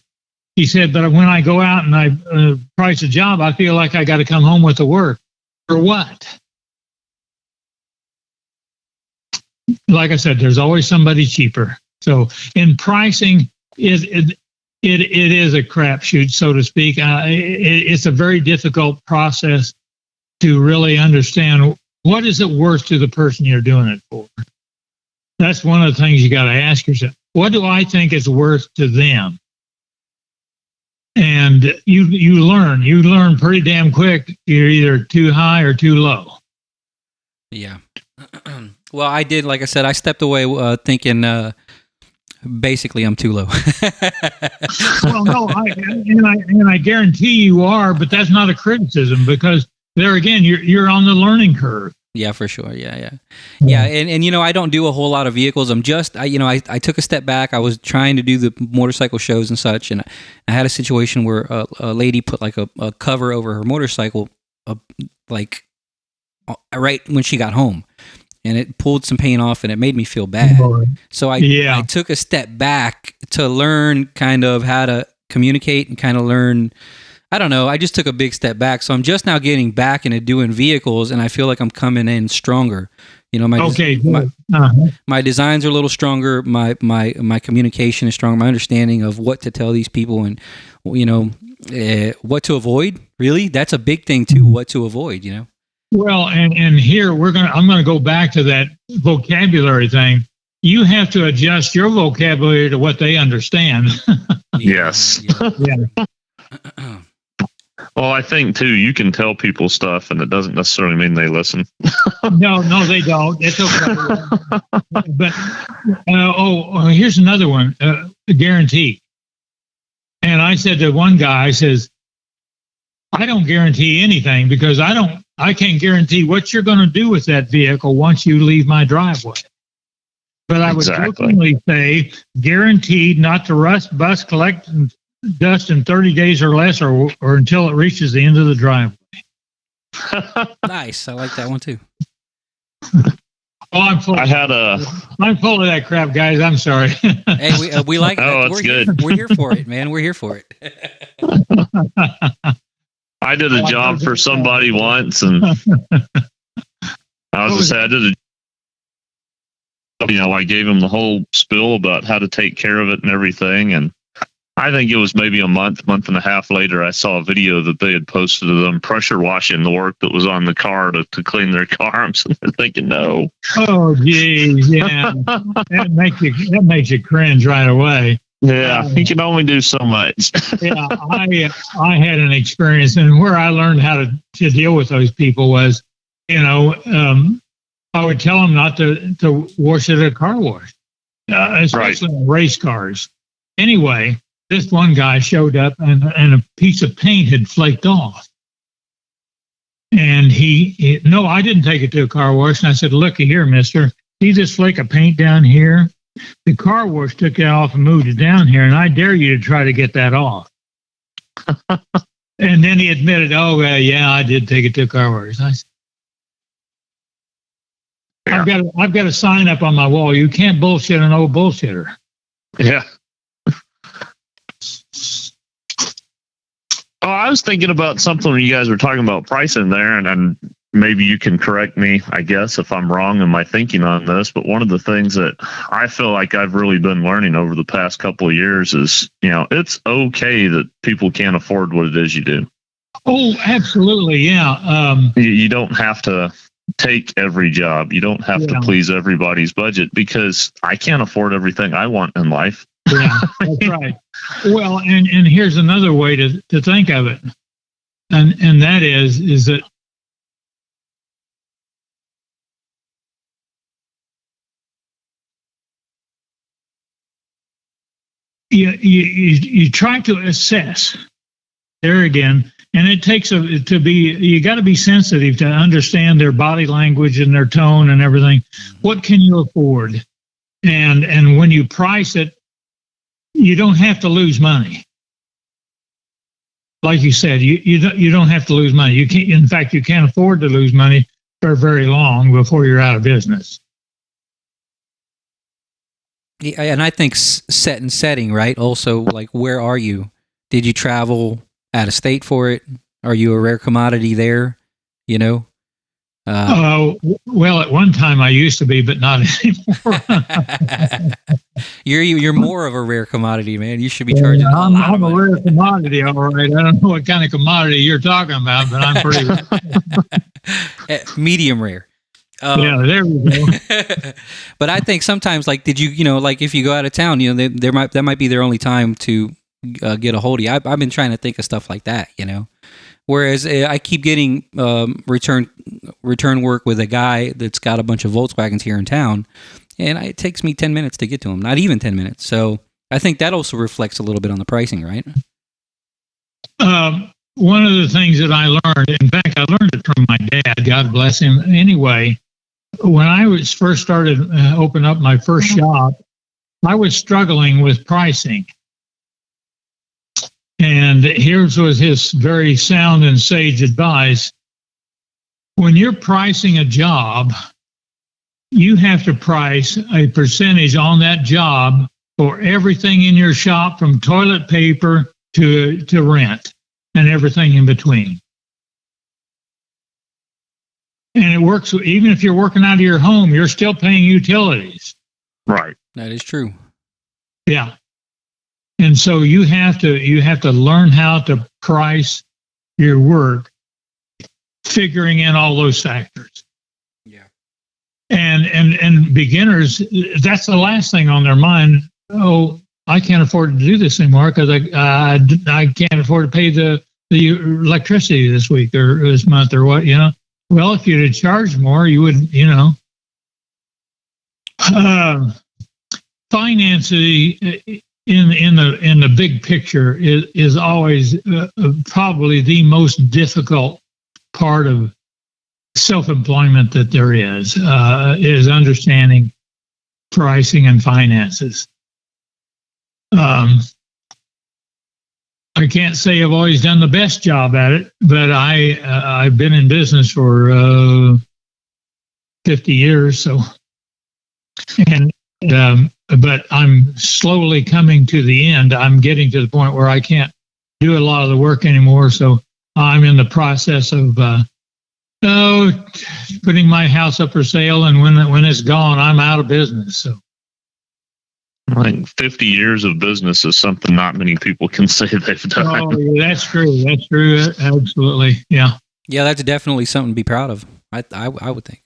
She said, "But when I go out and I price a job, I feel like I got to come home with the work." For what? Like I said, there's always somebody cheaper. So in pricing, it is a crapshoot, so to speak. It's a very difficult process to really understand what is it worth to the person you're doing it for. That's one of the things you got to ask yourself. What do I think is worth to them? And you learn pretty damn quick. You're either too high or too low. Yeah. Well, I did, like I said, I stepped away thinking basically I'm too low. Well, no, I guarantee you are, but that's not a criticism because there again, you're on the learning curve. Yeah, for sure. Yeah. And I don't do a whole lot of vehicles. I'm just, I took a step back. I was trying to do the motorcycle shows and such, and I had a situation where a lady put like a cover over her motorcycle, like right when she got home, and it pulled some paint off, and it made me feel bad. So I took a step back to learn kind of how to communicate and kind of learn. I don't know. I just took a big step back. So I'm just now getting back into doing vehicles, and I feel like I'm coming in stronger. My designs are a little stronger. My communication is stronger. My understanding of what to tell these people and, what to avoid. Really, that's a big thing too. What to avoid, Well, and here I'm going to go back to that vocabulary thing. You have to adjust your vocabulary to what they understand. Yes. Yeah. Well, I think too, you can tell people stuff, and it doesn't necessarily mean they listen. No, they don't. It's okay. But here's another one. Guarantee. And I said to one guy, I says, I don't guarantee anything because I can't guarantee what you're going to do with that vehicle once you leave my driveway. But I would jokingly say, guaranteed not to bust, collect dust in 30 days or less, or until it reaches the end of the driveway. Nice. I like that one too. Oh, I'm full of that crap, guys. I'm sorry. Hey, we like it. We're good. We're here for it, man. We're here for it. I did a job for somebody once, and I was just saying, I gave him the whole spiel about how to take care of it and everything. And I think it was maybe a month and a half later, I saw a video that they had posted of them pressure washing the work that was on the car to clean their car. I'm thinking, no. Oh, geez, yeah. that makes you cringe right away. Yeah, you can only do so much. Yeah, I had an experience, and where I learned how to deal with those people was, I would tell them not to wash it at a car wash, especially in race cars. Anyway, this one guy showed up, and a piece of paint had flaked off. And no, I didn't take it to a car wash. And I said, looky here, mister, see this flake of paint down here? The car wash took it off and moved it down here, and I dare you to try to get that off. And then he admitted, oh, yeah, I did take it to a car wash. I said, I've got a sign up on my wall. You can't bullshit an old bullshitter. Yeah. Oh, I was thinking about something when you guys were talking about pricing there, and maybe you can correct me, I guess, if I'm wrong in my thinking on this. But one of the things that I feel like I've really been learning over the past couple of years is, it's okay that people can't afford what it is you do. Oh, absolutely. Yeah. You don't have to take every job. You don't have to please everybody's budget, because I can't afford everything I want in life. Yeah, that's right. Well, and here's another way to think of it. And that is that you try to assess there again, and it takes you got to be sensitive to understand their body language and their tone and everything. What can you afford? And when you price it, you don't have to lose money. Like you said, you don't have to lose money. You can't. In fact, you can't afford to lose money for very long before you're out of business. Yeah, and I think set and setting, right? Also, like, where are you? Did you travel out of state for it? Are you a rare commodity there? Well, at one time I used to be, but not anymore. You're more of a rare commodity, man. You should be charging. I'm a rare commodity, all right. I don't know what kind of commodity you're talking about, but I'm pretty rare. Medium rare. Yeah, there we go. But I think sometimes, like, did you, like, if you go out of town, that might be their only time to get a hold of you. I've been trying to think of stuff like that, Whereas I keep getting return work with a guy that's got a bunch of Volkswagens here in town, and it takes me 10 minutes to get to him, not even 10 minutes. So I think that also reflects a little bit on the pricing, right? One of the things that I learned, in fact, I learned it from my dad, God bless him. Anyway, when I was first started open up my first shop, I was struggling with pricing. And here's was his very sound and sage advice. When you're pricing a job, you have to price a percentage on that job for everything in your shop, from toilet paper to rent and everything in between. And it works even if you're working out of your home, you're still paying utilities. Right. That is true. Yeah. And so you have to learn how to price your work, figuring in all those factors. Yeah. And beginners, that's the last thing on their mind. Oh, I can't afford to do this anymore because I can't afford to pay the electricity this week or this month or what, Well, if you'd have charged more, you wouldn't, Finance, in the big picture is always probably the most difficult part of self-employment that there is understanding pricing and finances. I can't say I've always done the best job at it, but I've been in business for 50 years, so and but I'm slowly coming to the end. I'm getting to the point where I can't do a lot of the work anymore, so I'm in the process of putting my house up for sale, and when it's gone, I'm out of business. So. I think 50 years of business is something not many people can say they've done. Oh, yeah, that's true. That's true. Absolutely. Yeah. Yeah, that's definitely something to be proud of. I would think.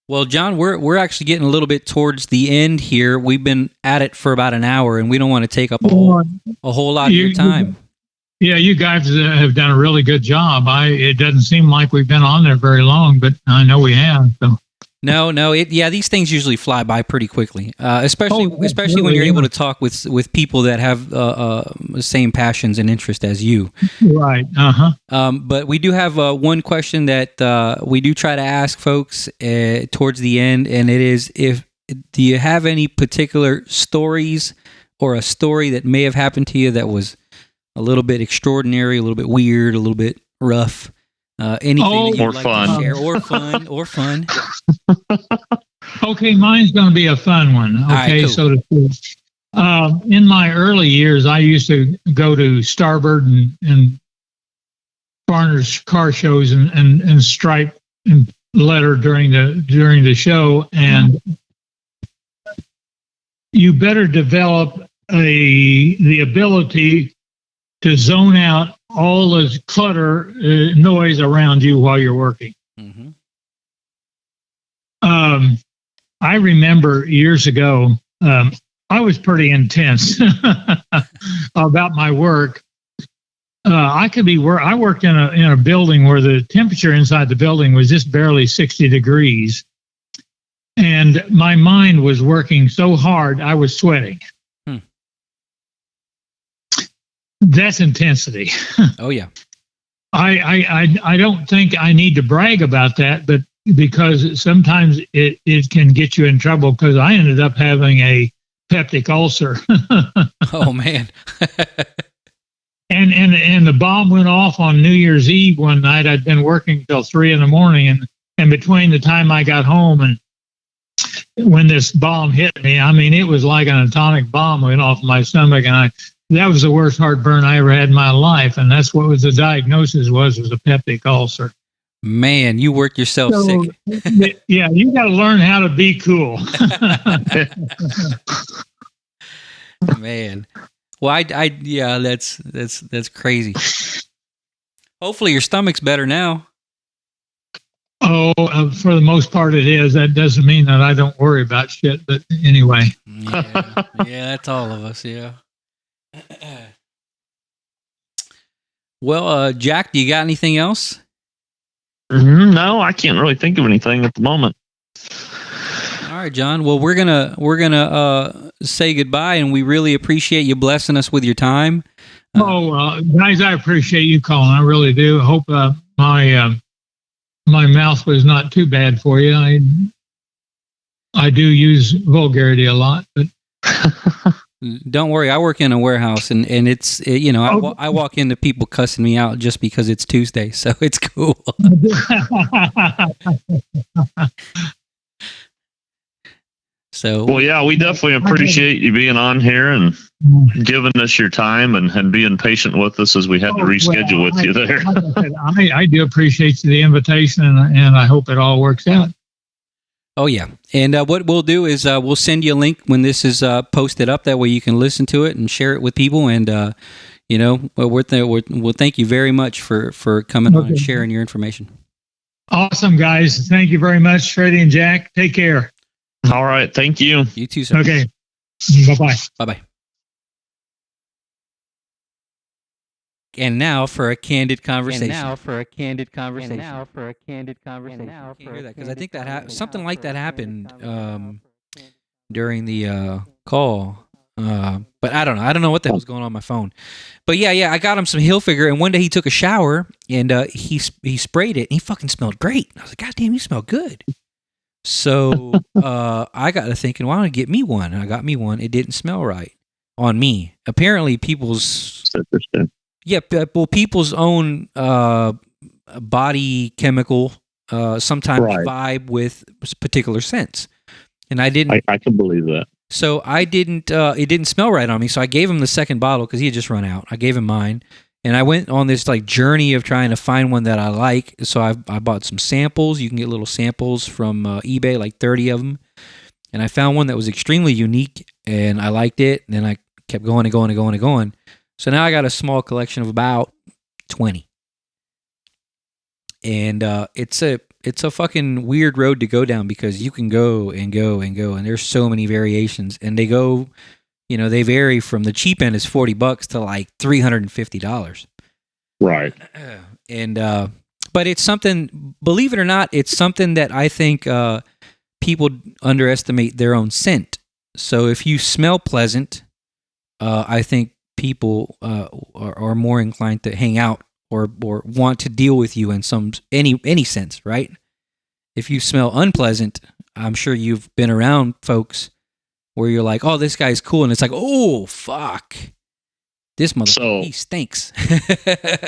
Well, John, we're actually getting a little bit towards the end here. We've been at it for about an hour, and we don't want to take up a whole lot of your time. Yeah, you guys have done a really good job. It doesn't seem like we've been on there very long, but I know we have. So. No. These things usually fly by pretty quickly, especially when you're able to talk with people that have the same passions and interests as you. Right. But we do have one question that we do try to ask folks towards the end, and it is: do you have any particular stories or a story that may have happened to you that was a little bit extraordinary, a little bit weird, a little bit rough? Anything that you'd like to share, or fun. Okay, mine's going to be a fun one. Okay, right, cool. So to speak. In my early years, I used to go to Starboard and Barner's car shows and stripe and letter during the show, and you better develop the ability to zone out all the clutter noise around you while you're working. Mm-hmm. I remember years ago, I was pretty intense about my work. I worked in a building where the temperature inside the building was just barely 60 degrees, and my mind was working so hard I was sweating. That's intensity. Oh yeah. I don't think I need to brag about that, but because sometimes it can get you in trouble, because I ended up having a peptic ulcer. Oh man. and the bomb went off on New Year's Eve one night. I'd been working till 3 a.m, and between the time I got home and when this bomb hit me, I mean, it was like an atomic bomb went off my stomach, and that was the worst heartburn I ever had in my life, and that's what the diagnosis was a peptic ulcer. Man, you worked yourself sick. Yeah, you got to learn how to be cool. Man, well, yeah, that's crazy. Hopefully, your stomach's better now. Oh, for the most part, it is. That doesn't mean that I don't worry about shit, but anyway. Yeah, that's all of us. Yeah. Well, Jack, do you got anything else? No, I can't really think of anything at the moment. All right, John. Well, we're gonna say goodbye, and we really appreciate you blessing us with your time. Guys, I appreciate you calling. I really do. I hope my mouth was not too bad for you. I do use vulgarity a lot, but. Don't worry, I work in a warehouse, and it's I walk into people cussing me out just because it's Tuesday, so it's cool. So, well, yeah, we definitely appreciate you being on here and giving us your time and being patient with us as we had to reschedule with you there. I do appreciate the invitation, and I hope it all works out. Oh, yeah. And what we'll do is we'll send you a link when this is posted up. That way you can listen to it and share it with people. And, we'll thank you very much for coming on and sharing your information. Awesome, guys. Thank you very much, Freddie and Jack. Take care. All right. Thank you. You too, sir. Okay. Bye-bye. Bye-bye. And now for a candid conversation. Because I think that something like that happened during the call. But I don't know. I don't know what the hell's going on my phone. But yeah, I got him some Hilfiger, and one day he took a shower and he sprayed it, and he fucking smelled great. I was like, God damn, you smell good. So I got to thinking, why don't I get me one? And I got me one. It didn't smell right on me. Apparently, people's own body chemical sometimes vibe with particular scents, and I didn't. I can believe that. So I didn't. It didn't smell right on me. So I gave him the second bottle because he had just run out. I gave him mine, and I went on this like journey of trying to find one that I like. So I bought some samples. You can get little samples from eBay, like 30 of them, and I found one that was extremely unique, and I liked it. And then I kept going and going and going and going. So now I got a small collection of about 20, and it's a fucking weird road to go down because you can go and go and go, and there's so many variations, and they go, they vary from the cheap end is $40 to like $350. Right. And but it's something, believe it or not, it's something that I think people underestimate their own scent. So if you smell pleasant, I think people are more inclined to hang out or want to deal with you in any sense, right? If you smell unpleasant, I'm sure you've been around folks where you're like, oh, this guy's cool, and it's like, oh, fuck, this motherfucker, he stinks.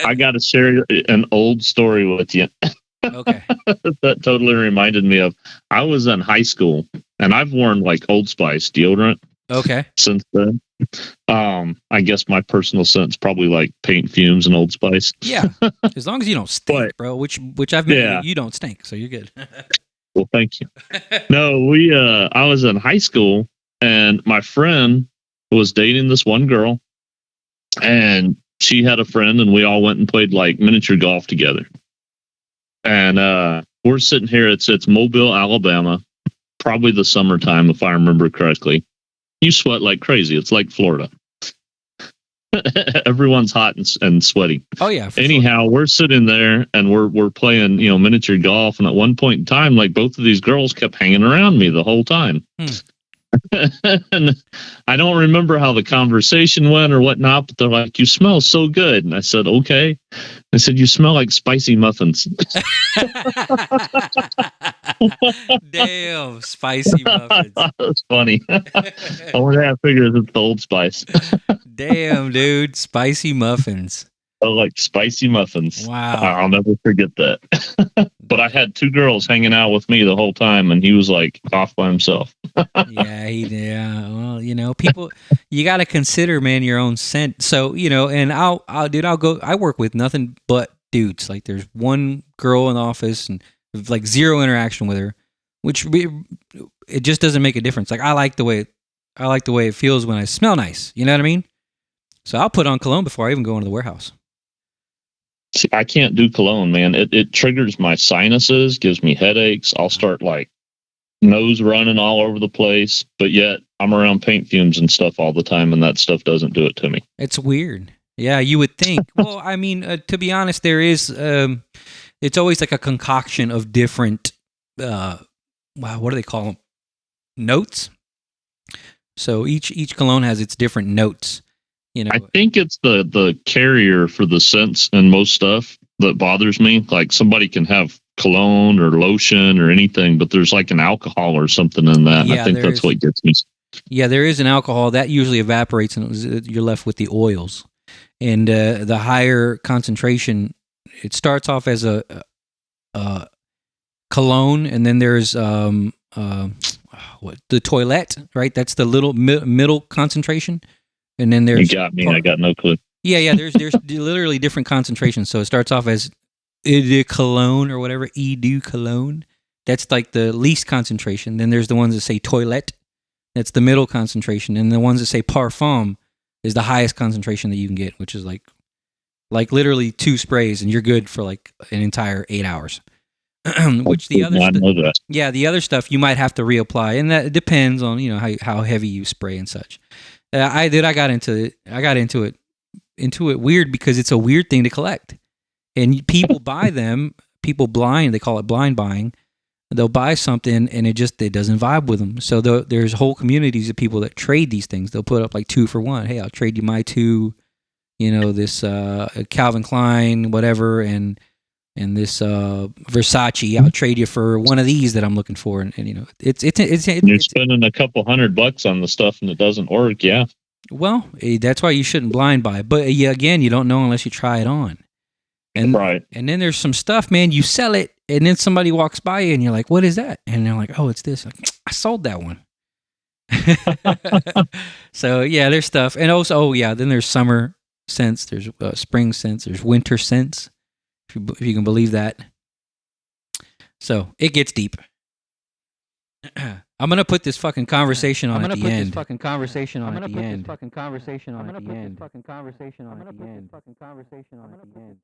I got to share an old story with you. Okay. That totally reminded me of, I was in high school, and I've worn like Old Spice deodorant. Okay. Since then. I guess my personal sense probably like paint fumes and Old Spice. Yeah. As long as you don't stink, bro, which I've met you don't stink, so you're good. Well, thank you. No, I was in high school, and my friend was dating this one girl, and she had a friend, and we all went and played like miniature golf together. And we're sitting here, it's Mobile, Alabama, probably the summertime, if I remember correctly. You sweat like crazy. It's like Florida. Everyone's hot and sweaty. Oh yeah. Anyhow, we're sitting there and we're playing, miniature golf. And at one point in time, like both of these girls kept hanging around me the whole time. And I don't remember how the conversation went or whatnot, but they're like, "You smell so good." And I said, "Okay." I said, "You smell like spicy muffins." Damn, spicy muffins. That's funny. I wonder how I figured it's the Old Spice. Damn, dude, spicy muffins. Oh, like spicy muffins. Wow. I'll never forget that. But I had two girls hanging out with me the whole time, and he was like off by himself. Yeah. Well, people, you got to consider, man, your own scent. So, and I'll go, I work with nothing but dudes. Like there's one girl in the office and like zero interaction with her, which it just doesn't make a difference. Like I like the way it feels when I smell nice. You know what I mean? So I'll put on cologne before I even go into the warehouse. See, I can't do cologne, man. It triggers my sinuses, gives me headaches. I'll start like nose running all over the place, but yet I'm around paint fumes and stuff all the time, and that stuff doesn't do it to me. It's weird. Yeah, you would think. Well, I mean, to be honest, there is. It's always like a concoction of different. What do they call them? Notes. So each cologne has its different notes. I think it's the carrier for the scents and most stuff that bothers me. Like somebody can have cologne or lotion or anything, but there's like an alcohol or something in that. Yeah, I think that's what gets me. Yeah, there is an alcohol that usually evaporates, and you're left with the oils. And the higher concentration, it starts off as a cologne, and then there's the toilette, right? That's the little middle concentration. And then there's... You got me. I got no clue. Yeah. There's literally different concentrations. So it starts off as eau de cologne or whatever, eau de cologne. That's like the least concentration. Then there's the ones that say toilette. That's the middle concentration. And the ones that say parfum is the highest concentration that you can get, which is like literally 2 sprays, and you're good for like an entire 8 hours. Which the other the other stuff you might have to reapply, and that depends on how heavy you spray and such. I got into it weird because it's a weird thing to collect, and people buy them. People blind, they call it blind buying. they'll buy something and it doesn't vibe with them. So there's whole communities of people that trade these things. They'll put up like 2 for 1. Hey, I'll trade you my 2, this Calvin Klein, whatever, and this Versace. I'll trade you for one of these that I'm looking for. And it's you're spending a couple $100 on the stuff and it doesn't work. Yeah. Well, that's why you shouldn't blind buy. But again, you don't know unless you try it on. And right. And then there's some stuff, man, you sell it and then somebody walks by you and you're like, what is that? And they're like, oh, it's this. Like, I sold that one. So yeah, there's stuff. And also, then there's summer scents, there's spring scents, there's winter scents, if you can believe that. So it gets deep. I'm gonna put this fucking conversation on at the end. Fucking conversation on at the end. Fucking conversation on at the end. Fucking conversation on at the end.